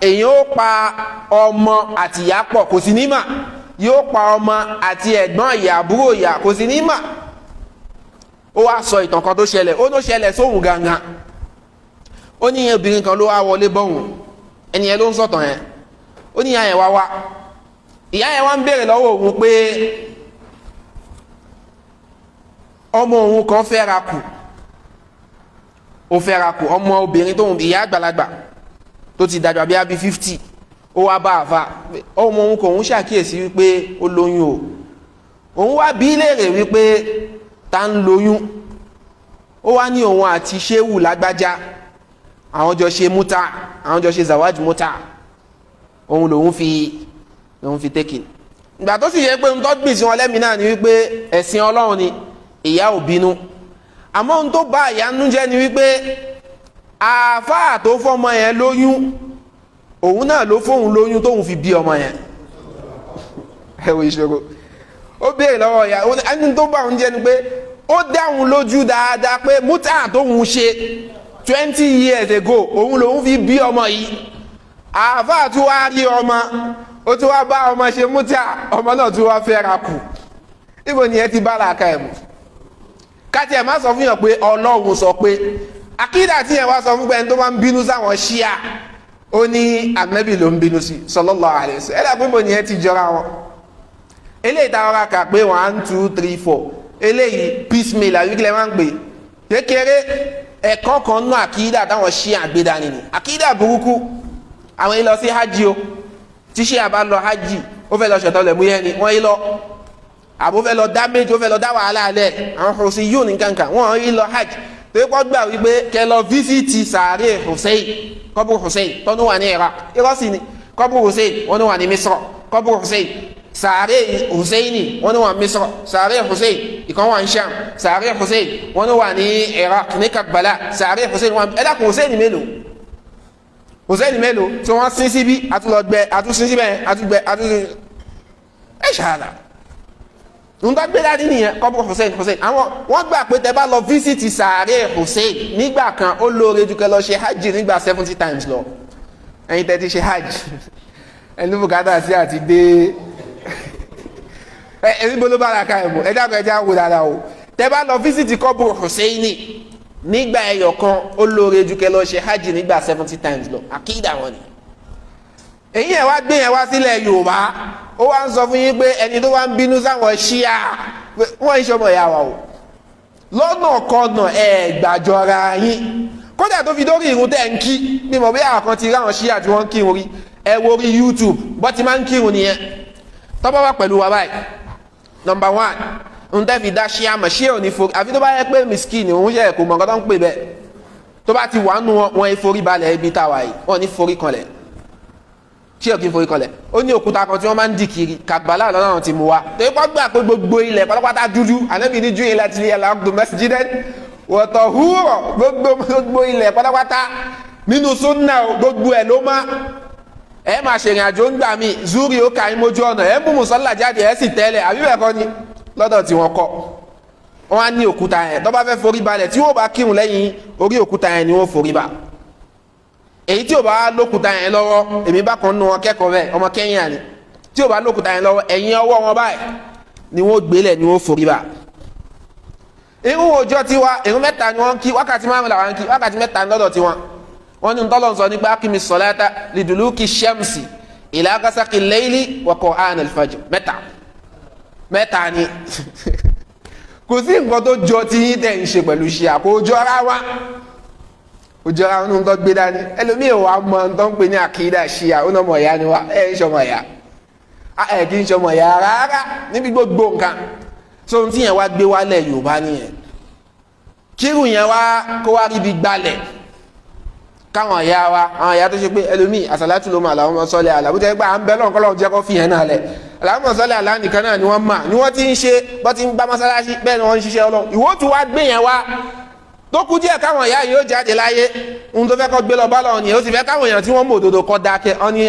èyàn ó pa ọmọ àti ìyá pọ̀ kò sí ní mà yóò pa ọmọ àti ẹ̀gbọ́n ìyá àbúrò ìyá kò sí ní mà ó wá sọ ìtàn kan tó ṣẹlẹ̀ ó ló ṣẹlẹ̀ sóhun gangan ó ní obìnrin kan ló wá wọlé bọ́hùn ẹni yẹn ló ń sọ̀tàn yẹn ó ní ìyá yẹn wá ìyá yẹn wá ń béèrè lọ́wọ́ òun pé ọmọ òun kan fẹ́ra kù ọmọ obìnrin tóun ìyá àgbàlagbà tó ti dàgbà bí abí 50 ó wá bá àfa ọmọ òun kò ń ṣàkíyèsí wípé ó lóyún o òun wá bí léèrè wípé ta ń lóyún ó wá ní òun àti ṣéwù lágbájá àwọn jọ ṣe múta àwọn jọ ṣe zawájú múta òun lòun fi tẹ́kì ìgbà tó sì yẹ pé ohun tó gbìn sí wọn lẹ́mìí náà ni wípé ẹ̀sìn ọlọ́run ni ìyá ò bínú àmọ́ ohun tó bá ìyá nínú jẹ́ ni wípé àáfàá tó fọmọ yẹn lóyún òun náà ló fóun lóyún tóun fi bí ọmọ yẹn ẹwọ ìṣòro ó béèrè lọ́wọ́ ìyá ẹni tó bá òun jẹ́ ni pé ó dáhùn lójú dáadáa pé mútà tóun ṣe 20 years ago òun lòun fi bí ọmọ yìí àáfàá tún wá rí ọmọ ó tún wá bá ọmọ ṣe mútà ọmọ náà tún wá fẹ́ra kù níbo ni ẹ ti bá làákà ẹ̀ mú káti ẹ̀ má sọ fún yàn pé ọlọ́run sọ pé akídà tí yẹn wá sọ fún pé ẹni tó máa ń bínú sáwọn ṣíà ó ní ànábì ló ń bínú sí sallallahu alaihi wasallam ẹ̀dá pípò ni ẹ ti jọra wọn eléyìí táwọn ra kà pé 1 2 3 4 eléyìí piecemeal àwíkílẹ̀ máa ń pè kékeré ẹ̀kọ́ kan nú àkídà táwọn ṣíà gbé dání ni àkídà burúkú àwọn yìí lọ sí hajj o tí ṣíà bá lọ hajj ó fẹ́ lọ ṣẹ̀tọ́ lẹ̀ mú yẹn ni wọ́n yìí lọ àbó fẹ́ lọ dá méjì ó fẹ́ lọ dá wàhálà alẹ́ àwọn Hussein yóò ní kankan wọ́n yìí lọ hajj tó kọ́ gbà wípé kẹ lọ fíṣítì sàárè Hussein kọ́bù Hussein tọ́nu wà ní Iraq irọ́ sí ni kọ́bù Hussein wọ́n ní wà ní Misr kọ́bù Hussein sàárè Hussein wọ́n ní wà ní Misr sàárè Hussein ìkan wà ní Sham sàárè Hussein wọ́n ní wà ní Iraq ní Karbala sàárè Hussein wà ẹ̀dá kò Hussein mélòó tí wọ́n sin síbí àtúlọ̀gbẹ àtúnsin síbẹ̀ àtúgbẹ àtúnsin ẹ̀ ṣáàlà nǹkan gbé dání nìyẹn kọ́bù Hussein àwọn wọ́n gbà pé tẹ́ bá lọ fíṣítì sàárè Hussein nígbà kan ó lóore jù kẹ́ lọ ṣe hajj nígbà 70 times lọ ẹ̀yin tẹ́ ti ṣe hajj ẹni bùkátà sí àti dé ẹ̀rí bolo bá ara ka ẹ̀ mọ́ ẹ dákun ẹ já wò dáadáa o tẹ́ bá lọ fíṣítì kọ́bùrù Hùsẹ́ìnì nígbà ẹyọ kan ó lóore ju kẹ́ lọ ṣe hajj nígbà 70 times lọ àkídà wọn ni. èyí ẹ̀ wá gbé yẹn wá sílẹ̀ Yorùbá ó wá ń sọ fún yín pé ẹni tó wá ń bínú sáwọn ṣíà wọ́n ń ṣọmọ ìyá wa o lọ́nà kọ́nà ẹ̀ gbàjọra yín kódà tó fi dórí irun tẹ́ ń kí bí mo bí àkàn ti ráwọn ṣíà tí wọ́n ń kírun rí ẹ wo rí YouTube bọ́ ti máa ń kírun nìyẹn tọ́bọ̀ wá pẹ̀lú wa báyìí number one ń tẹ́ fi dá ṣíà mọ̀ ṣíà ò ní forí àfi tó bá yẹ pé miskin ni òun ṣe ẹ̀kọ́ mọ̀ nǹkan tó ń pè bẹ́ẹ̀ tó bá ti wà nù wọn forí balẹ̀ ibi táwa yìí wọn ní forí kanlẹ̀ ṣíà kì í forí kanlẹ̀ ó ní òkúta kan tí wọ́n máa ń dì kiri Kàgbálà lọ́nà àwọn ti mú wa torí pọ́ gbà pé gbogbo ilẹ̀ pátápátá dúdú Ànábì ní ju ilẹ̀ ti yẹ làákùtù masjidan wa tahura gbogbo ilẹ̀ pátápátá nínú sunna gbogbo ẹ̀ ló má ẹ máa ṣèrìn àjò ń gbà mí zuri ó ka imójú ọ̀nà ẹ mú mùsọ́lá jáde ẹ sì tẹ́lẹ̀ àbí bẹ́ẹ̀ kọ́ ni lọ́dọ̀ tí wọ́n kọ́ wọ́n á ní òkúta yẹn tó bá fẹ́ forí balẹ̀ tí wọ́n bá kírun lẹ́yìn orí òkúta yẹn ni wọ́n forí ba èyí tí ò bá lókúta yẹn lọ́wọ́ èmi bá kan nù wọn kẹ́kọ̀ọ́ bẹ́ẹ̀ ọmọ Kẹ́ńyà ni tí ò bá lókúta yẹn lọ́wọ́ ẹ̀yìn ọwọ́ wọn báyìí ni wọ́n gbélẹ̀ ni wọ́n forí ba. irun ọjọ́ tiwa irun mẹ́ta ni wọ́n kí wákàtí márùn làwọn kí wákàtí mẹ́ta lọ́dọ̀ tiwọn wọ́n ní ntọ́lọ́ sọ nípa akimi sọ̀láta liduluki shamsi ila gasaki layli wa qur'an al-fajr mẹ́ta ni kò sí nǹkan tó jọ tí yín tẹ̀ ń ṣe pẹ̀lú ṣíà kò jọra wa kò jọra wọn tó gbé dání ẹlòmíì wà mọ tó ń pè ní àkídà ṣíà ó nà mọ̀ ẹ̀yà ni wa ẹ̀ ń ṣọmọ ẹ̀yà ẹ̀ kì í ṣọmọ ẹ̀yà rárá níbi gbogbo nǹkan tó ń tíyẹn wá gbé wálẹ̀ Yorùbá nìyẹn kírun yẹn wá kó wá ríbi gbalẹ̀ káwọn ẹ̀yà wa àwọn ẹ̀yà tó ṣe pé ẹlòmíì àsàlátù ló máa làwọn ọmọ sọ́lẹ̀ àlà bójú ẹgbẹ́ à ń bẹ́ lọ́nkọ́ lọ́wọ́ jẹ́ kó fi hàn náà lẹ̀ làwọn ọmọ sọ́lẹ̀ àlà nìkan náà ni wọ́n mà ni wọ́n ti ń ṣe bọ́ ti ń gbá mọ́sálásí bẹ́ẹ̀ ni wọ́n ń ṣiṣẹ́ Ọlọ́run ìwọ tún wá gbé yẹn wá tó kú díẹ̀ káwọn ẹ̀yà yóò jáde láyé ohun tó fẹ́ kọ́ gbé lọ bá lọ́wọ́ nìyẹn ó sì fẹ́ káwọn èèyàn tí wọ́n mọ̀ òdodo kọ́ dákẹ́ ọ́ ní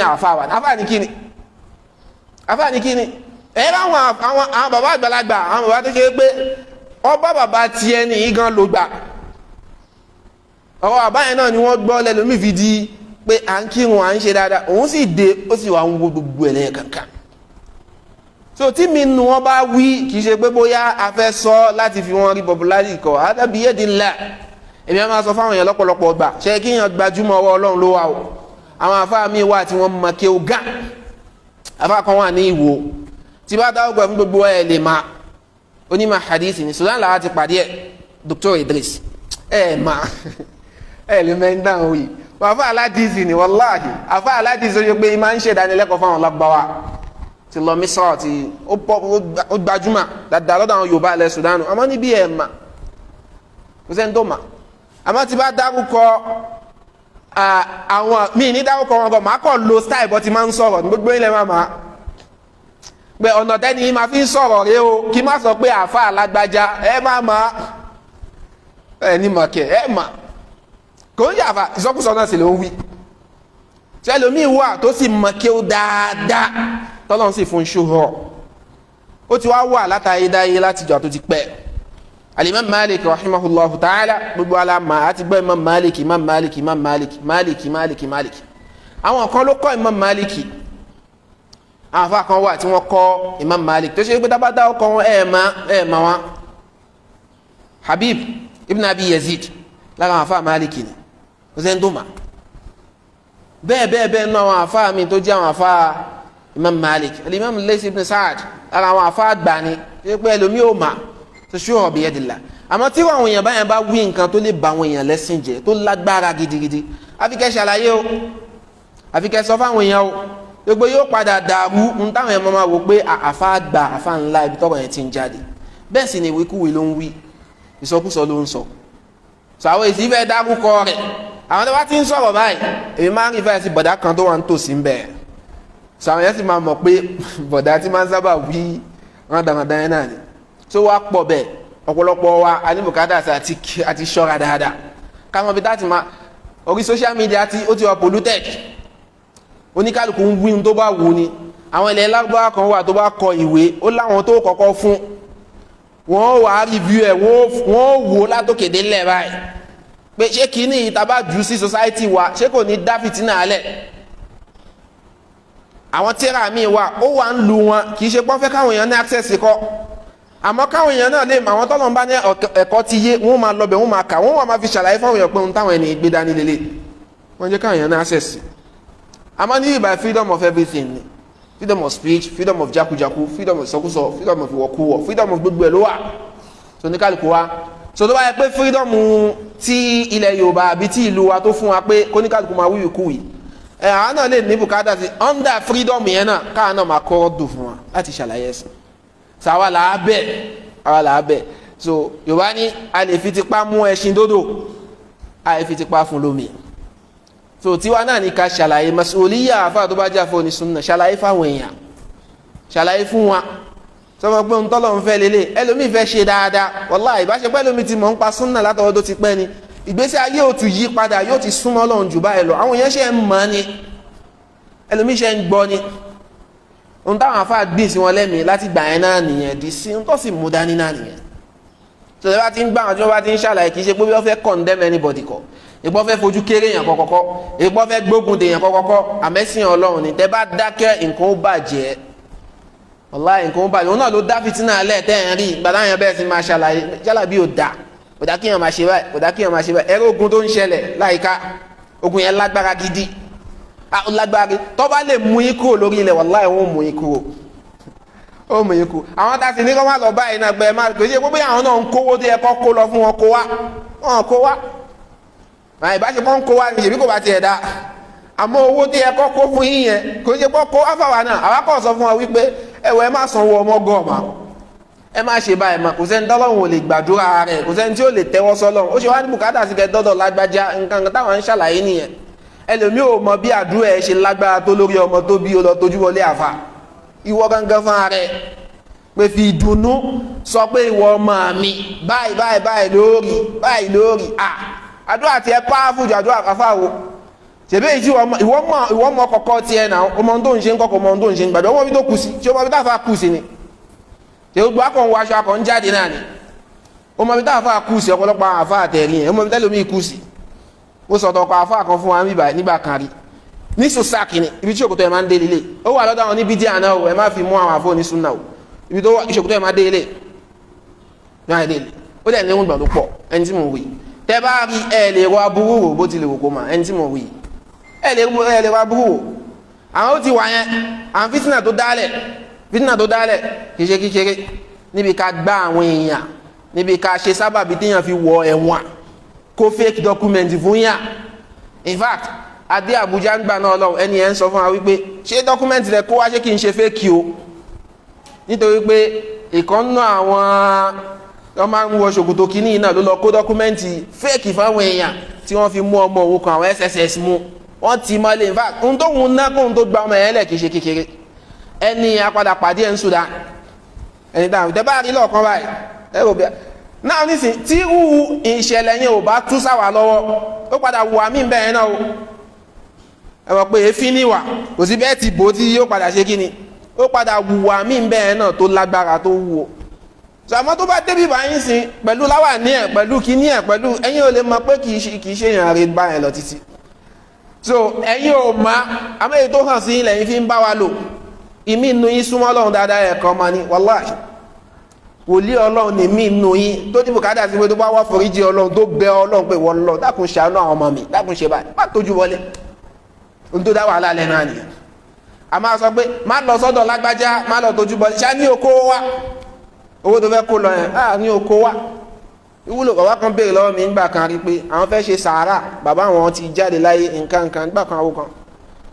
àfáà ní kíni ẹ àwọn bàbá àgbàlagbà àwọn bàbá tó ṣe pé ọba bàbá tiẹ̀ ní igan ló gbà ọwọ́ àbáyẹn náà ni wọ́n gbọ́ lẹ́lòmí fi di pé à ń kírun à ń ṣe dáadáa òun sì dé ó sì wà ń wo gbogbo ẹ̀ lẹ́yìn kankan so tí mi nu wọn bá wí kì í ṣe pé bóyá a fẹ́ sọ láti fi wọn rí popularity kọ àtàbí yẹ́dínlá èmi á máa sọ fáwọn èèyàn lọ́pọ̀lọpọ̀ gbà ṣe kí èèyàn gbajúmọ̀ ọwọ́ Ọlọ́run ló wà o àwọn afá mi wà tí wọ́n mọ kí o gán afá kan wà ní Ìwó tí bá dáwọ́ gbà fún gbogbo ẹ̀ lè máa onímọ̀ hadith ní Sudan làwọn ti pàdé ẹ̀ Dr. Idris lè mẹ́rin dáhùn wí wọ́n afá aládìsí ni wàláhì afá aládìsí ó yẹ pé máa ń ṣe ìdánilẹ́kọ̀ọ́ fáwọn lágbàwá ti lọ Mísírà tí ó gbajúmọ̀ dáadáa lọ́dọ̀ àwọn Yorùbá ilẹ̀ Sudan àmọ́ níbi ẹ̀ mà kò sẹ́ni tó mà àmọ́ tí bá dárúkọ àwọn míì ní dárúkọ wọn bọ̀ máa kọ́ lo style bọ́ ti máa ń sọ̀rọ̀ ní gbogbo ilẹ̀ máa pé ọ̀nà tẹ́ni máa fi ń sọ̀rọ̀ rẹ o kí má sọ pé àfa alágbájá ẹ má ní mọ̀kẹ́ ẹ mà kò ń yàfa ìsọkúsọ náà sì ló ń wí tẹlomi wà tó sì mọ̀kẹ́ ó dáadáa tọ́lọ́n sì fún ṣòro ó ti wá wà látàyédáyé látijọ́ tó ti pẹ́ alimam Malik rahimahullahu ta'ala gbogbo alama àti gbọ́ imam Malik àwọn kan ló kọ́ imam Malik àwọn afa kan wà tí wọ́n kọ́ imam Malik tó ṣe pé dábàdá ọkọ̀ wọn ẹ̀ẹ̀mà wọn Habib ibn Abi Yazid lára àwọn afa Malik ni kò sẹ́ni tó mà bẹ́ẹ̀ nínú àwọn afa mi tó jẹ́ àwọn afa imam Malik alimam Layth ibn Sa'd lára àwọn afa àgbà ni tó ṣe pé ẹlòmí ò mà tó ṣúhọ̀ bí yadillah àmọ́ tí àwọn èèyàn báyẹn bá wí nǹkan tó lè ba àwọn èèyàn lẹ́sìn jẹ́ tó lágbára gidigidi àfikẹ́ ṣàlàyé o àfikẹ́ sọ fáwọn èèyàn o gbogbo yóò padà dàrú ń táwọn èèyàn máa wò pé àfa àgbà àfa ńlá ibi tọ́rọ̀ yẹn ti ń jáde bẹ́ẹ̀ sì ni ìwékúwé ló ń wí ìsọkúsọ ló ń sọ sàwọn èsì fẹ́ dárúkọ rẹ̀ àwọn tó bá ti ń sọ̀rọ̀ báyìí èmi máa ń rí fẹ́ẹ́ sí bọ̀dá kan tó wà ń tòsí ń bẹ̀ sàwọn yẹn sì máa mọ̀ pé bọ̀dá tí máa ń sábà wí rándanrandan yẹn náà ni tó wá pọ̀ bẹ́ẹ̀ ọ̀pọ̀lọpọ̀ wa aníbùkátà àti ṣọ́ra dáadáa káwọn bíi láti máa orí social media ó ti wà polluted oníkálukú ń wí tó bá wù ni àwọn ilẹ̀ lágbára kan wà tó bá kọ ìwé ó láwọn tó kọ́kọ́ fún wọ́n wà á review ẹ̀ wọ́n wò látòkè délẹ̀ báyìí pé ṣé kìíní ìta bá jù sí society wa ṣé kò ní dá fìtínà alẹ̀ àwọn tíra mi wà ó wà ń lu wọn kì í ṣe pọ́n fẹ́ káwọn èèyàn ní access kọ́ àmọ́ káwọn èèyàn náà lè àwọn tọ́lọ́run bá ní ẹ̀kọ́ ti yé wọ́n máa lọ bẹ̀ wọ́n máa kà wọ́n wà máa fi ṣàlàyé fáwọn èèyàn pé ohun táwọn ẹni gbé dání lélẹ̀ wọ́n jẹ́ káwọn èèyàn ní access àmọ́ ní ìbá freedom of everything ni freedom of speech freedom of jakujaku freedom of ìsọkúsọ freedom of ìwọ̀kuwọ̀ freedom of gbogbo ẹ̀ ló wà tó ní kálukú wa so tó bá yẹ pé freedom ti ilẹ̀ Yorùbá àbí ti ìlú wa tó fún wa pé kóníkálukú máa wíwì kúwì àwọn náà lè ní bùkátà sí under freedom yẹn náà káwọn náà máa kọ́ dùn fún wa láti ṣàlàyé ẹ̀sìn so àwa là á bẹ̀ so Yorùbá ní a lè fi tipa mú ẹṣin dódò a lè fi tipa fún lómi so tiwa náà ní ká ṣàlàyé masuliyya àfa tó bá jà fún onísùnnà ṣàlàyé fáwọn èèyàn ṣàlàyé fún wa sọmọ pé ń tọ́lọ̀ ń fẹ́ lélẹ̀ ẹlòmíì fẹ́ ṣe dáadáa wàláhì ìbáṣepẹ́ ẹlòmíì ti mọ̀ ń pa súnnà látọwọ́ tó ti pẹ́ ni ìgbésí ayé ò tún yí padà yóò ti súnmọ́ Ọlọ́run jù báyìí lọ àwọn èèyàn ṣe ń mọ̀ ni ẹlòmíì ṣe ń gbọ́ ni ohun táwọn afá gbìn sí wọn lẹ́mìí láti gbà yẹn náà nìyẹn di sí ohun tó sì mú dání náà nìyẹn tó lè bá ti ń gbà wọn tí wọn bá ti ń ṣàlàyé kì í ṣe pé bí wọn fẹ́ condemn anybody kọ ìpọ́ fẹ́ fojú kéré yẹn kọ́kọ́kọ́ ìpọ́ fẹ́ gbógun dè yẹn kọ́kọ́kọ́ àmẹ́sìn Ọlọ́run ni tẹ́ bá dákẹ́ nǹkan ó bàjẹ́ wàláhì nǹkan ó bàjẹ́ òun náà ló dá fìtínà alẹ́ tẹ́ ẹ̀ ń rí gbàdá yẹn bẹ́ẹ̀ sì máa ṣàlàyé jálà bí ò dá kò dá kíyàn máa ṣe báyìí kò dá kíyàn máa ṣe báyìí ẹ̀rọ ogun tó ń ṣẹlẹ̀ láyìíká ogun yẹn lágbára gidi lágbára gidi tó bá lè mú yín kúrò lórí ilẹ̀ wàláhì wọ́n mú yín kúrò ó mú yín kúrò àwọn tá a sì ní kó má lọ báyìí náà gbẹ má kò ṣe pé bóyá àwọn náà ń kówó tó yẹ kó kó lọ fún wọn kó wá wọn kó wá ìbáṣepọ̀ ń kó wá ìṣèbí kò bá tiẹ̀ dá àmọ́ owó tó yẹ kó kó fún yín yẹn kò ṣe pé kó wá fáwa náà àwa kò sọ fún wa wípé ẹ̀wọ̀ ẹ má sanwó ọmọ gọ́ọ̀mà ẹ má ṣe báyìí mà kò sẹ́ni tọ́lọ́run ò lè gbàdúrà rẹ̀ kò sẹ́ni tí ó lè tẹ́wọ́ sọ́lọ́run ó ṣe wá ní bùkátà sí kẹ́ dọ́dọ̀ lágbájá nǹkan táwọn ń ṣàlàyé nìyẹn ẹlòmíì ò mọ bí àdúrà ẹ ṣe lágbára tó lórí ọmọ tó bí ó lọ tójú wọlé àfà ìwọ gangan fún ara ẹ pé fi ìdùnnú sọ pé ìwọ ọmọ mi báyìí lórí àdúrà tiẹ̀ pààfù ju àdúrà káfà wo ṣèbí èyí tí ìwọ mọ kọ̀kọ́ tiẹ̀ náà ọmọ tó ń ṣe ń kọ́kọ́ ọmọ tó ń ṣe ń gbàdúrà ọmọ bí tó kù sí ṣé ọmọ bí táfà kù sí ni ṣé gbogbo akọ̀ ń wọ aṣọ akọ̀ ń jáde náà ni ọmọ bí táfà kù sí ọ̀pọ̀lọpọ̀ àfà àtẹ̀rí yẹn ọmọ bí tẹ́lómi kù sí ó sọ̀tọ̀ ọkọ̀ àfà kan fún wa nígbà kan rí ní sòsáàkì ni ibi tí òkúta ẹ̀ máa ń dé lílé ó wà lọ́dọ̀ àwọn níbi díẹ̀ náà ẹ má fi mú àwọn àfọ ní súnà o ibi tó ìṣòkúta ẹ̀ máa dé lílé ó dẹ̀ ní ìwọ̀n tó pọ̀ ẹni tí mo wí tẹ́ bá rí ẹ lè wá burú wò bó ti lè wò kó mà ẹni tí mo wí ẹ lè wá burú wò àwọn ó ti wà yẹn àwọn fítínà tó dálẹ̀ kì í ṣe kékeré níbi ká gbá àwọn èèyàn níbi ká ṣe sábàbí téèyàn fi wọ ẹ̀wọ̀n kó fake document fún yàn in fact adé Àbújá ń gbà náà lọ ẹni ẹ̀ ń sọ fún wa wípé ṣé document rẹ kó wá ṣé kí n ṣe fake o nítorí pé ìkànnà àwọn wọ́n máa ń wọ ṣòkòtò kínní náà ló lọ kó dọ́kúmẹ́ǹtì fẹ́ẹ̀kì fáwọn èèyàn tí wọ́n fi mú ọmọ òun kan àwọn SSS mú wọ́n ti mọ́lé in fact ohun tó ń ná kóhun tó gba ọmọ yẹn lẹ̀ kì í ṣe kékeré ẹni apadà pàdé ẹ̀ ń Sudan ẹni táwọn tẹ bá rí lọ́ọ̀kan báyìí ẹ rò bí náà nísìnyí tí wúwo ìṣẹ̀lẹ̀ yẹn ò bá tú sáwà lọ́wọ́ ó padà wù àmì bẹ́ẹ̀ náà o ẹ mọ̀ pé èéfín níwà kò sí bẹ́ẹ̀ ti bò ó tí yóò padà ṣe kí ni ó padà wù àmì bẹ́ẹ̀ náà tó lágbára tó wù ó sàmọ́ tó bá débi báyìí sìn pẹ̀lú láwà ní ẹ̀ pẹ̀lú kíní ẹ̀ pẹ̀lú ẹ̀yin ò lè mọ̀ pé kì í ṣe èèyàn rẹ̀ bá ẹ̀ lọ títí so ẹ̀yin ò mọ̀ àmọ́ èyí tó hàn sí ilẹ̀ yìí fi ń bá wa lò ìmí inú yín súnmọ́ Ọlọ́run dáadáa ẹ̀kan ọmọ ni wàláhì wòlíì Ọlọ́run ní ìmí inú yín tó dìbò káàdà sí pé tó bá wá foríjì Ọlọ́run tó bẹ Ọlọ́run pé wọ́n lọ dákun ṣàánú àwọn ọmọ mi dákun ṣe báyìí má tójú wọlé ohun tó dá wàhálà lẹ́nu àníyàn a máa sọ pé má lọ sọ́dọ̀ lágbájá má lọ tójú bọlé ṣá ní okó wá owó tó fẹ́ kó lọ yẹn ní okó wá ìwúlò bàbá kan béèrè lọ́wọ́ mi nígbà kan rí pé àwọn fẹ́ ṣe sàárà bàbá wọn ti jáde láyé nǹkan nígbà kan àwọn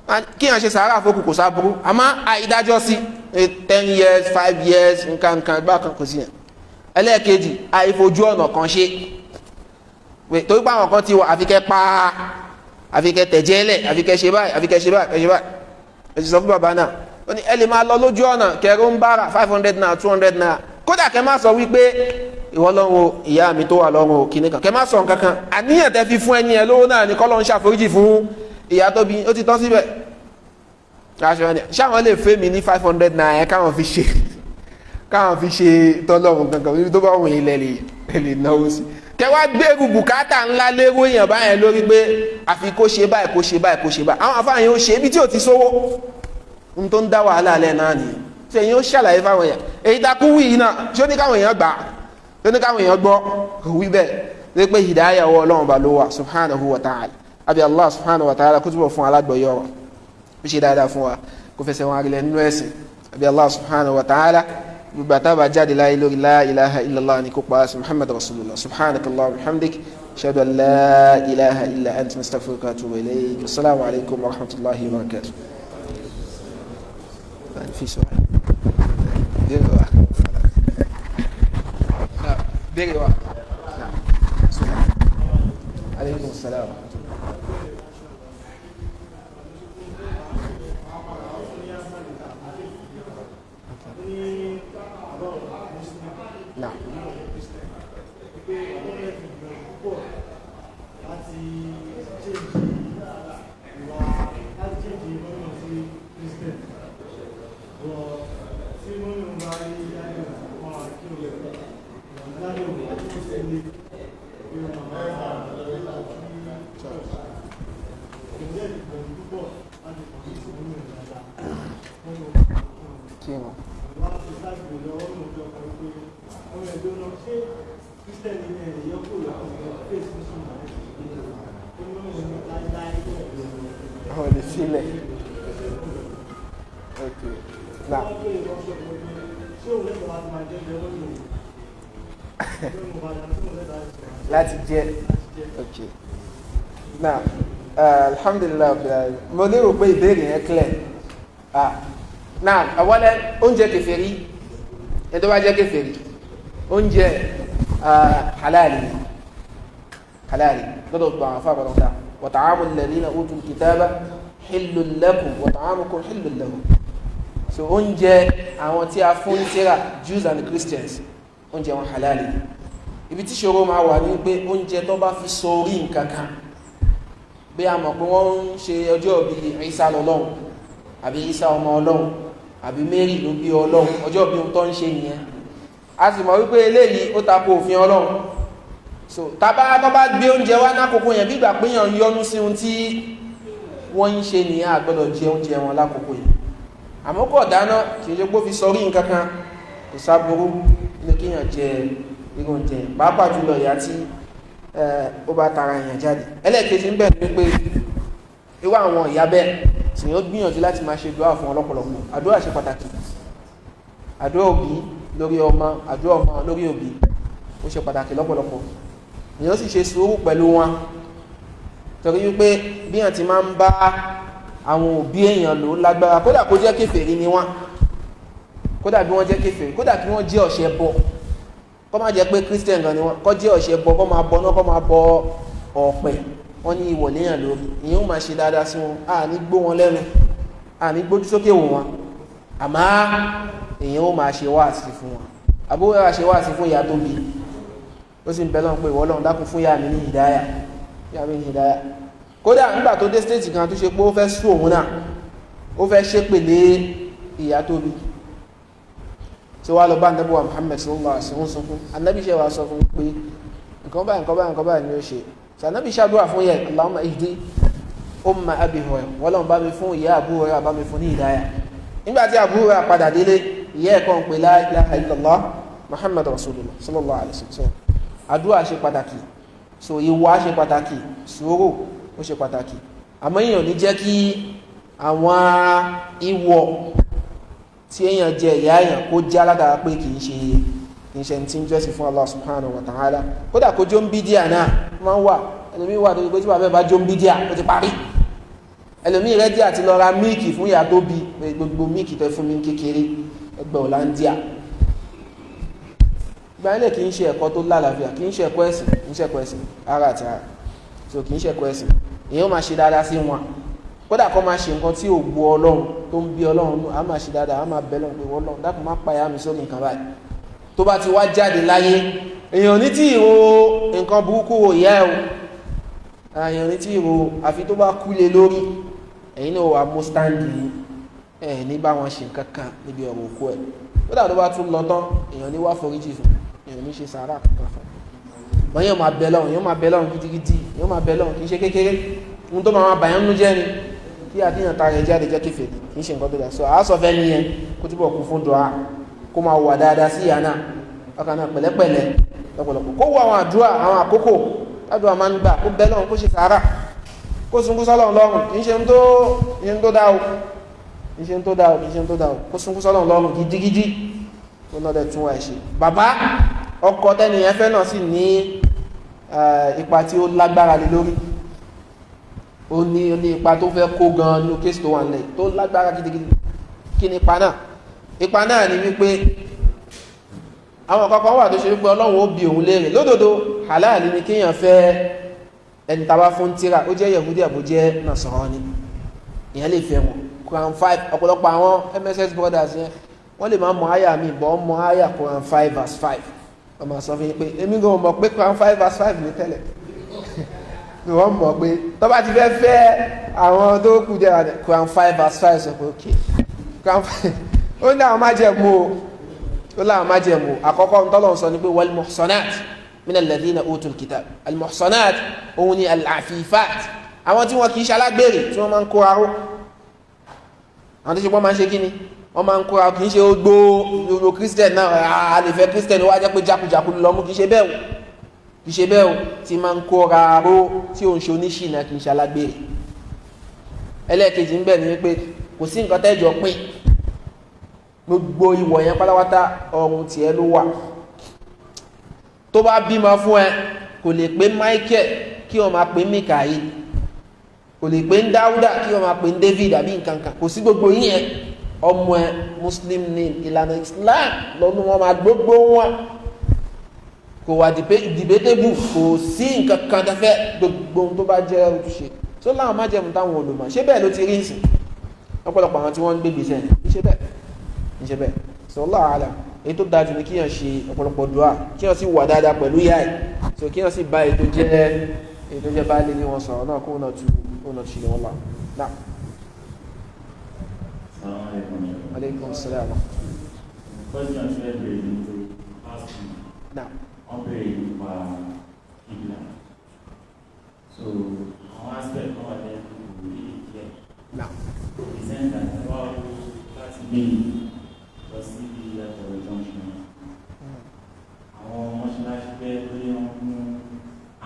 kan kí wọ́n ṣe sàárà fókù kò sáburú àmọ́ àìdájọ́ sí 10 years 5 years nǹkan nígbà kan kò sí yẹn ẹlẹ́ẹ̀kejì àìfojú ọ̀nà kan ṣe torí pé àwọn kan ti wọ àfikẹ́ pa àfikẹ́ tẹ̀jẹ́lẹ̀ àfikẹ́ ṣe báyìí àfikẹ́ ṣe báyìí ẹ ti sọ fún bàbá náà ó ní ẹ lè máa lọ lójú ọ̀nà kẹrù ń bára 500 naira 200 naira kódà kẹ má sọ wípé ìwọ lọ́run ìyá mi tó wà lọ́run kìíní kan kẹ má sọ nǹkan kan àníyàn tẹ́ fi fún ẹni ẹ lówó náà ni kọ́lọ́ ń ṣàforíjì fún ìyá tó bí ó ti tán síbẹ̀ ṣáwọn lè fẹ́ mi ní 500 naira káwọn fi ṣe tọ́lọ́run kankan níbi tó bá wọ̀nyí ilẹ̀ lè náwó sí kẹwàá gbèrú bùkátà ńlá lérò èèyàn báyẹn lórí pé àfi kó ṣe báyìí kó ṣe báyìí kó ṣe báyìí àwọn afáàyàn ó ṣe ibi tí ò ti sówó ohun tó ń dá wàhálà alẹ́ náà nìyẹn ṣe èyí ó ṣàlàyé fáwọn èèyàn èyí takú wí yìí náà ṣé ó ní káwọn èèyàn gbà ṣé ó ní káwọn èèyàn gbọ́ kò wí bẹ́ẹ̀ lé pé hìdáyà wọ ọlọ́run bá ló wà subhanahu wa ta'ala àbí allah subhanahu wa ta'ala kó túbọ̀ fún alágbọ̀yọ̀ wa bí ṣe dáadáa fún wa kó fẹsẹ̀ wọn arílẹ̀ nínú ẹ̀sìn àbí allah subhanahu wa ta'ala gbogbo àtàbà jáde láyé lórí la ilaha illallah ní kó pa muhammad rasulullah subhanakallah wa bihamdik ashhadu an la ilaha illa anta nastaghfiruka wa atubu ilayk assalamu alaykum wa rahmatullahi wa barakatuh. في سؤال ديري واحد لا ديري واحد نعم عليكم السلام نعم láti jẹ ok now alhamdulilayi mo lérò pé ìbéèrè yẹn clear now àwọlẹ oúnjẹ kèfèrí ẹni tó bá jẹ kèfèrí oúnjẹ halali lọ́dọ̀ gba àwọn afáàbọ̀ lọ́dọ̀ wa ta'amul ladhina utul kitaba hillul lakum wa ta'amukum hillul lahum so oúnjẹ àwọn tí a fún tírà Jews and Christians oúnjẹ wọn halali ibi tí ṣòro máa wà ní pé oúnjẹ tó bá fi sórí nǹkan kan bí a mọ̀ pé wọ́n ń ṣe ọjọ́ bí Ìsá lọ́lọ́run àbí Ìsá ọmọ ọlọ́run àbí Mary ló bí ọlọ́run ọjọ́ bí ohun tó ń ṣe nìyẹn a sì mọ̀ wípé eléyìí ó tako òfin ọlọ́run so tábà tó bá gbé oúnjẹ wá lákòókò yẹn bí ìgbà pé yàn yọnu sí ohun tí wọ́n ń ṣe nìyẹn a gbọ́dọ̀ jẹ oúnjẹ wọn lákòókò yẹn àmọ́ kò dáná kì í ṣe pé ó fi sọrí nǹkan kan kò sáburú ní kíyàn jẹ irú oúnjẹ pàápàá jùlọ ìyá tí ó bá tara èèyàn jáde ẹlẹ́ẹ̀kejì ń bẹ̀ ní pé irú àwọn ìyá bẹ́ẹ̀ sì yóò gbìyànjú láti máa ṣe dúà fún ọlọ́pọ̀lọpọ̀ àdúrà ṣe pàtàkì àdúrà òbí lórí ọmọ àdúrà ọmọ lórí òbí ó ṣe pàtàkì lọ́pọ̀lọpọ̀ èèyàn sì ṣe sùúrù pẹ̀lú wọn torí wípé bí èèyàn ti máa ń bá àwọn òbí èèyàn lò lágbára kódà kó jẹ́ kèfèrí ni wọ́n kódà bí wọ́n jẹ́ kèfèrí kódà kí wọ́n jẹ́ ọ̀ṣẹ́ bọ kọ́ máa jẹ́ pé Christian gan ni wọ́n kọ́ jẹ́ ọ̀ṣẹ́ bọ kọ́ máa bọ náà kọ́ máa bọ ọ̀pẹ wọ́n ní ìwọ̀ léèyàn lórí ìyẹn ó máa ṣe dáadáa sí wọn a ní gbó wọn lẹ́nu a ní gbójú sókè wò wọn àmọ́ èèyàn ó máa ṣe wáàsí fún wọn àbúrò yàrá ṣe wáàsí fún ìyá tó bí ó sì ń bẹ lọ́n pé ìwọ Ọlọ́run dákun fún ìyá mi ní hìdáyà ìyá mi ní hìdáyà kódà nígbà tó dé stéètì kan tó ṣe pé ó fẹ́ sún òun náà ó fẹ́ ṣépèlé ìyá tó bí tí wàá lọ bá Ànábì wa Muhammad sallallahu alaihi wasallam sọ fún Ànábì ṣe wàá sọ fún pé nǹkan báyìí ni ó ṣe sànábì ṣàdúrà fún yẹ Allahumma ihdi umma Abi Hurairah wọ́n lọ́n bá mi fún ìyá Abu Hurairah bá mi fún ní hidayah nígbàtí Abu Hurairah padà délé ìyá ẹ̀kọ́ ń pè la ilaha illallah Muhammad rasulullah sallallahu alaihi wasallam àdúrà ṣe pàtàkì so ìwà ṣe pàtàkì sùúrù ó ṣe pàtàkì àmọ́ èèyàn ní jẹ́ kí àwọn ìwọ̀ tí èèyàn jẹ ìyá èèyàn kó já látara pé kì í ṣe tí ń jọ́sìn fún Allah subhanahu wa ta'ala kódà kó jó ń bí díà náà máa ń wà ẹlòmí wà tó gbé tí wà bẹ́ẹ̀ bá jó ń bí díà ó ti parí ẹlòmí rẹ̀ díà ti lọ ra míìkì fún ìyá tó bí gbogbo míìkì tó fún mi kékeré ẹgbẹ́ Hollandia gba ilé kì í ṣe ẹ̀kọ́ tó lálàáfíà kì í ṣe ẹ̀kọ́ ẹ̀sìn kì í ṣe ẹ̀kọ́ ẹ̀sìn ara àti ara so kì í ṣe ẹ̀kọ́ ẹ̀sìn èyí ó máa ṣe dáadáa sí wọn kódà kó máa ṣe nǹkan tí ò gbọ́ Ọlọ́run tó ń bí Ọlọ́run á máa ṣe dáadáa á máa bẹ́ lọ́n pé Ọlọ́run dákun má pa ìyá mi sórí nǹkan báyìí tó bá ti wá jáde láyé èèyàn ní tí ìrò nǹkan burúkú wò yá ẹ̀ o èèyàn ní tí ìrò àfi tó bá kúlé lórí ẹ̀yin náà wà mú stáǹdì ẹ̀ ní bá wọn ṣe nǹkan kan níbi ọ̀rọ̀ òkú ẹ̀ ó dà tó bá tún lọ tán èèyàn ní wá foríjì fún èèyàn ní ṣe sàárà kankan fún wọn yóò máa bẹ lọ́run yóò máa bẹ lọ́run gidigidi yóò máa bẹ lọ́run kì í ṣe kékeré ohun tó máa bàyán nú jẹ́ ni kí àdíyàn ta rẹ̀ jáde jẹ́ kéfèé kì í ṣe nǹkan tó dá so a sọ fẹ́ nìyẹn kó túbọ̀ kún fún dùá kó máa wà dáadáa sí ìyá náà ọkàn náà pẹ̀lẹ́pẹ̀lẹ́ lọ́pọ̀lọpọ̀ kó wọ àwọn àdúrà àwọn àkókò ládùúgbò máa ń gbà kó bẹ́ lọ́run kó ṣe sàárà kó sunkún sọ́lọ́run lọ́rùn kì í ṣe ń tó dá o kì í ṣe ń tó dá o kì í ṣe ń tó dá o kó sunkún sọ́lọ́run lọ́rùn gidigidi tó náà dẹ̀ tún wà ṣe bàbá ọkọ tẹ́niyẹn fẹ́ náà sì ní ipa tí ó lágbára lé lórí ó ní ipa tó fẹ́ kó gan nínú kéèsì tó wà nílẹ̀ tó lágbára gidigidi kí ni ipa náà ni wípé àwọn kankan wà tó ṣe wípé ọlọ́run ó bi òun léèrè lódodo halal ni kéèyàn fẹ́ ẹni tàbá fún tíra ó jẹ́ yẹ̀húdí àbó jẹ́ Nasrani ìyẹn lè fẹ́ wọn Quran 5 ọ̀pọ̀lọpọ̀ àwọn MSS brothers yẹn wọ́n lè máa mọ àyà mi bọ́ mọ àyà Quran 5 verse 5 wọ́n máa sọ fún yín pé èmi gan mọ̀ pé Quran 5 verse 5 ní tẹ́lẹ̀ ni wọ́n mọ̀ pé tó bá ti fẹ́ àwọn tó kù jẹ́ Quran 5 verse 5 sọ pé ok Quran 5 ó ní àwọn májẹ̀mú ó láwọn májẹ̀mú àkọ́kọ́ ntọ́lọ́ sọ ni pé wal muhsanat min alladhina utul kitab al muhsanat òun ni al afifat àwọn tí wọn kì í ṣe alágbèrè tí wọ́n máa ń kó aró àwọn tó ṣe pọ́n máa ń ṣe kí ni wọ́n máa ń kó aró kì í ṣe gbogbo Christian náà a lè fẹ́ Christian wá jẹ́ pé jákujàku lọ́mú kì í ṣe bẹ́ẹ̀ o tí máa ń kó aró tí òun ṣe oníṣìnà kì í ṣe alágbèrè ẹlẹ́ẹ̀kejì ń bẹ̀ ni wípé kò sí nǹkan tẹ́jọ pín gbogbo ìwọ̀ yẹn pátápátá ọrùn tiẹ̀ ló wà tó bá bímọ fún ẹ kò lè pé Michael kí wọ́n máa pè Mikael kò lè pé Dáúdà kí wọ́n máa pè David àbí nǹkankan kò sí gbogbo yẹn ọmọ ẹ Muslim name ìlànà Islam lọ́nu wọn máa gbogbo wọn kò wà debatable kò sí nǹkan kan tẹ́fẹ́ gbogbo tó bá jẹ́ ojúṣe tó láwọn májẹ̀mú táwọn olùmọ̀ ṣé bẹ́ẹ̀ ló ti rí nsìn ọ̀pọ̀lọpọ̀ àwọn tí wọ́n ń gbé gbèsè ṣe bẹ́ẹ̀ sallallahu alam èyí tó dájú ní kíyàn ṣe ọ̀pọ̀lọpọ̀ dùá kíyàn sì wà dáadáa pẹ̀lú yá ẹ̀ so kíyàn sì bá èyí tó jẹ́ bá lè ní wọn sọ̀rọ̀ náà kó náà tu ṣe wọn là náà. Aleykum salaam. Question ṣe bẹ̀rẹ̀ ní pé náà wọ́n bẹ̀rẹ̀ nípa ìgbà so àwọn aspect kan wà lẹ́yìn tó rí ìjẹ́ náà ìsẹ́ńtà wà láti gbé lọ sí àtọ̀rọ̀ junction àwọn mọ́ṣáláṣí bẹ́ẹ̀ lórí wọn mú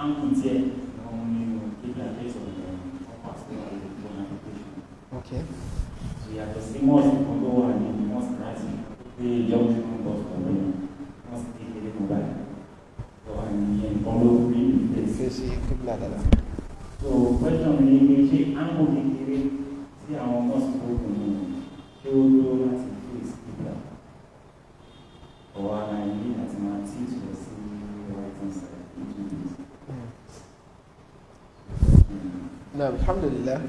áńkù díẹ̀ wọn mú nínú kíkà kéṣọ̀ ọ̀dọ̀ ọkọ̀ àti ìgbọ̀n application. So yàtọ̀ sí mọ́ọ̀sì kan tó wà ní mọ́ọ̀sì láti gbé junction bus ọ̀dọ̀ mọ́ọ̀sì kékeré kan báyìí tó wà ní nǹkan ló rí fèsì kíbla dada. So question mi ni ṣé áńkù kékeré tí àwọn mọ́ọ̀sì tó kù ní ṣé ó dúró láti face kíbla ọ̀wá nàìjíríà àti máa tí ì lọ sí right hand side into this. Naam, alhamdulillah.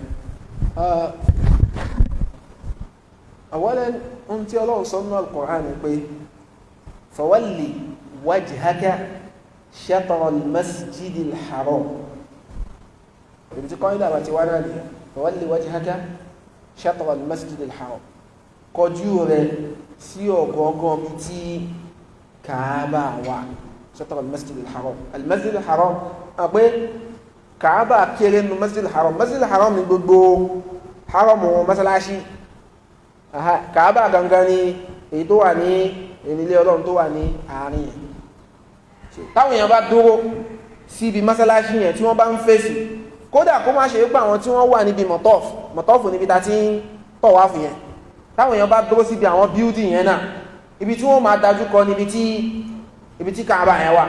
Awalan ohun tí Ọlọ́run sọ nínú al-Qur'an ni pé fawalli wajhaka shatra al-masjid al-haram. Ibi tí kọ́ńdà bá ti wá náà nìyẹn fawalli wajhaka shatra al-masjid al-haram. Kọjú rẹ̀ sí ọ̀gọ́gọ́ bí tí Kaaba wà shatra al-masjid al-haram. Al-masjid al-haram pé Kaaba kéré nínú masjid al-haram. Masjid al-haram ni gbogbo haram masalasi. Kaaba gangan ni èyí tó wà ní ilé Ọlọ́run tó wà ní àárín yẹn táwọn èèyàn bá dúró sí ibi mọ́sálásí yẹn tí wọ́n bá ń fèsì kódà kó má ṣe wípé àwọn tí wọ́n wà níbi mọ̀tọ́fù níbi ta ti ń tọ̀wáfù yẹn táwọn èèyàn bá dúró síbi àwọn bíúdì yẹn náà ibi tí wọ́n máa dájú kọ níbi tí Kaaba yẹn wà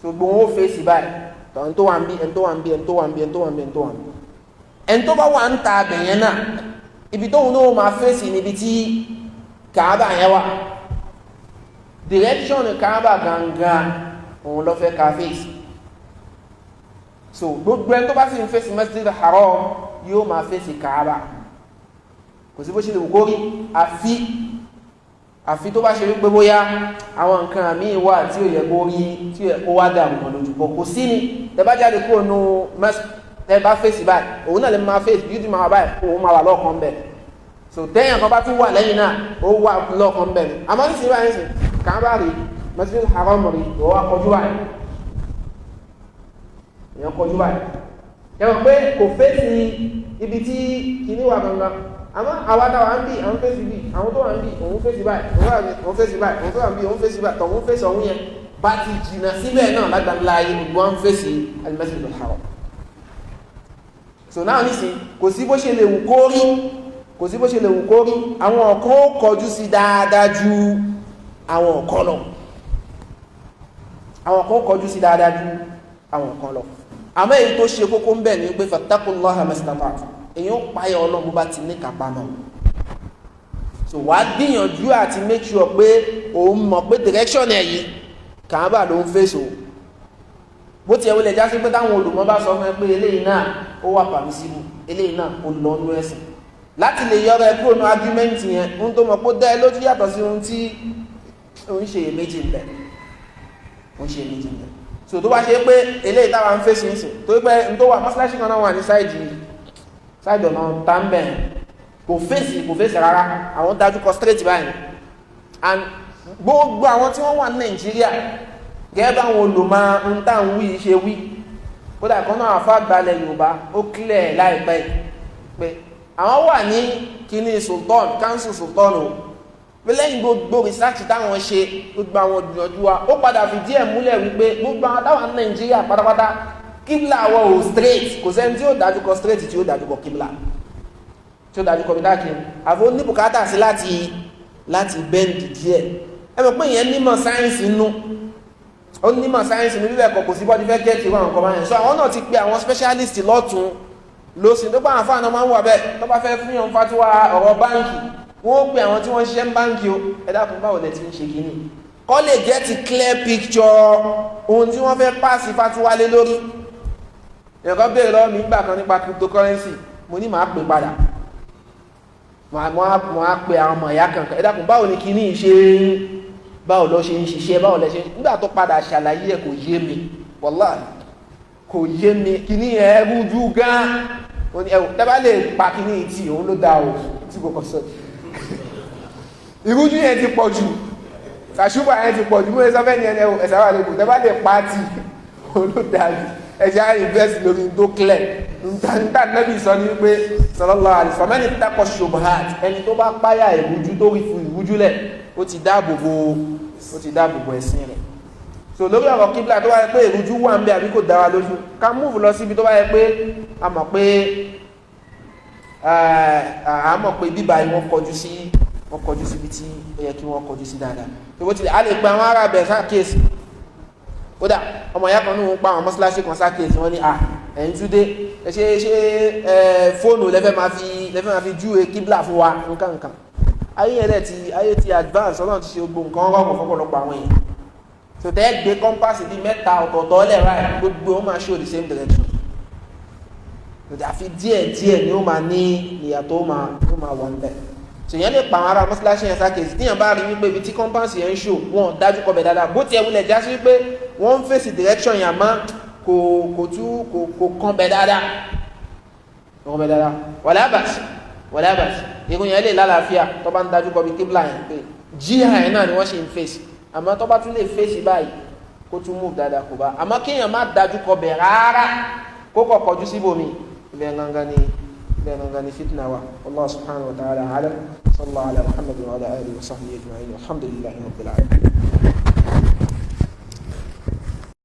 so gbogbo wọn ó fèsì báyìí ẹni tó wà ń bí ẹni tó wà ń bí ẹni tó wà ń bí ẹni tó wà ń bí ẹni tó wà ń bí ẹni tó bá wà ń ta abẹ̀ yẹn náà ibi tóun náà máa fèsì níbi tí Kaaba yẹn wà direction Kaaba gangan òun ló fẹ́ ká fèsì so gbogbo ẹni tó bá sì ń fèsì Masjid al-Haram yóò máa fèsì Kaaba kò sí bó ṣe lè wù kó rí àfi tó bá ṣe wípé bóyá àwọn nǹkan míì wà tí ò yẹ kó rí tí ò yẹ kó wá dàrú kan lójú bọ̀ kò sí ni tẹ bá jáde kúrò nù ẹ bá fèsì báyìí òun náà lè máa fèsì beauty máa wà báyìí òun máa wà lọ́ọ̀kan bẹ̀ so tẹ́yìn kan bá tún wà lẹ́yìn náà ó wà lọ́ọ̀kan bẹ̀ ni àmọ́ ní sí báyìí sìn Kaaba rí Masjid al-Haram rí ó wá kọjú báyìí èèyàn kọjú báyìí ẹ̀wọ̀n pé kò fèsì ibi tí kìíní wà gangan àmọ́ àwádà wà ń bì àwọn fèsì bì àwọn tó wà ń bì òun fèsì báyìí òun fèsì báyìí òun tó wà ń bì òun fèsì báyìí tọ̀hún fèsì ọ̀hún yẹn bá ti jìnnà síbẹ̀ náà lágbàlá ayé gbogbo wọn fèsì al-Masjid al-Haram. so náà nísìn kò sí bó ṣe lè wù kó rí àwọn ọ̀kan ó kọjú sí dáadáa ju àwọn ọ̀kan lọ àmọ́ èyí tó ṣe kókó ń bẹ̀ ní pé fattaqullaha mastata'tu èyí ó páyà Ọlọ́run bá ti ní kápá náà. so wàá gbìyànjú àti make sure pé òun mọ̀ pé direction ẹ̀ yìí Kaaba ló ń fèsò bó tiẹ̀ wọlé já sí pé táwọn olùmọ̀ bá sọ fún ẹ pé eléyìí náà ó wà permissible eléyìí náà ó lọ nú ẹ̀sìn láti lè yọra ẹ kúrò ní argument yẹn ohun tó mọ̀ pé ó dá ẹ lójú yàtọ̀ sí ohun tí òun ṣe iyèméjì ń bẹ so tó bá ṣe pé eléyìí táwa ń fèsì ńsìn tó pé n tó wà mọ́sálásí kan náà wà ní sáìdì ọ̀nà tàǹbẹ̀ kò fèsì rárá àwọn dájú kọ straight báyìí and gbogbo àwọn tí wọ́n wà ní Nàìjíríà gẹ́gẹ́ báwọn olùmọ̀ ń tà ń wí ṣe wí kódà kan náà àfa gbalẹ̀ Yorùbá ó clear láìpẹ́ pé àwọn wà ní kíní sultan council sultan o pé lẹ́yìn gbogbo research táwọn ṣe gbogbo àwọn ìgbìyànjú wa ó padà fi díẹ̀ múlẹ̀ wípé gbogbo àwọn táwọn Nàìjíríà pátápátá kíbla wọ ò straight kò sẹ́ni tí ó dájú kọ straight tí ó dájú kọ kíbla tí ó dájú kọ bídá kí àfọ ní bùkátà sí láti bend díẹ̀ ẹ mọ̀ pé ìyẹn nímọ̀ sáyẹ́nsì nú ó nímọ̀ sáyẹ́nsì ní bíbẹ̀ kò sí bọ́dí fẹ́ gẹ́ẹ̀tì wọn nǹkan báyẹn so àwọn náà ti pe àwọn specialist lọ́tún lósìn tó bá àwọn fáànà máa ń wà bẹ́ẹ̀ tó bá fẹ́ fún yàn fatuwa ọ̀rọ̀ báńkì wọ́n pe àwọn tí wọ́n ṣiṣẹ́ ń báńkì o ẹ dákun báwo lẹ ti ń ṣe kínní kọ́ lè get clear picture ohun tí wọ́n fẹ́ pàṣẹ fatuwa lé lórí ẹ̀kọ́ béèrè lọ́wọ́ mi nígbà kan nípa cryptocurrency mo ní màá pè padà mo á pe àwọn ọmọ ìyá kankan ẹ dákun báwo ni kínní ṣe báwo lọ ṣe ń ṣiṣẹ́ báwo lẹ ṣe nígbà tó padà ṣàlàyé ẹ̀ kò yé mi wallahi kò yé mi kínní ẹ̀ rújú gan tẹ́bá lè pa kínní tí òun ló dá o tí kò kọ́ sọ ìrújú yẹn ti pọ̀ jù kàṣùbà yẹn ti pọ̀ jù mú ẹsọ́fẹ́ ní ẹni ẹ̀sà wà lẹ́kùn tẹ́bá lè pa tí òun ló dá ẹ̀ṣẹ́ invest lórí tó clear níta nẹ́bí sọ ní pé sallallahu alaihi wasallam mẹ́ni takọ̀ ṣubuhat ẹni tó bá páyà ìrújú tó rí fún ìrújú lẹ̀ ó ti dáàbò bo ẹ̀sìn rẹ̀ so lórí ọ̀rọ̀ kíbla tó wáyé pé ìrújú wà ń bẹ àbí kò dára lójú ká múùfù lọ síbi tó wáyé pé a mọ̀ pé bíbá yìí wọ́n kọjú síbi tí ó yẹ kí wọ́n kọjú sí dáadáa tó bó tilẹ̀ a lè pa àwọn ará bẹ̀ sákèsì kódà ọmọ ìyá kan ní òun pa àwọn mọ́sálásí kan sákèsì wọ́n ní ẹ̀yin túndé ṣe fóònù lẹ́fẹ́ máa fi júwe kíbla fún wa nǹkan ayé ti advance ọlọ́run ti ṣe gbogbo nǹkan rọrùn fọ́pọ̀lọpọ̀ àwọn èèyàn so tẹ́ gbé compass bíi mẹ́ta ọ̀tọ̀ọ̀tọ̀ lẹ̀ ráì gbogbo ó máa show the same direction àfi díẹ̀ ni ó máa ní ìyàtọ̀ ó máa wọ̀n bẹ̀ so yẹn lè pa àwọn ará mọ́sálásí yẹn sákèsì tíyàn bá rí wípé ibi tí compass yẹn ń show wọn dájú kọ bẹ̀ dáadáa bó tiẹ̀ wulẹ̀ já sí wípé wọ́n ń fèsì direction yẹn àmọ́ kò kàn bẹ̀ dáadáa wàlẹ́ àbàsì irun yẹn lè lálàáfíà tó bá ń dájú kọ bí kíbla yẹn pé jíhà yẹn náà ni wọ́n ṣe ń fèsì àmọ́ tó bá tún lè fèsì báyìí kó tún move dáadáa kò bá àmọ́ kéèyàn má dájú kọ bẹ̀ rárá kó kọ̀ kọjú síbòmí ibẹ̀ gangan ni fitna wa Allah subhanahu wa ta'ala alam sallallahu ala Muhammad wa ala alihi wa sahbihi ajma'in alhamdulillahi rabbil alamin.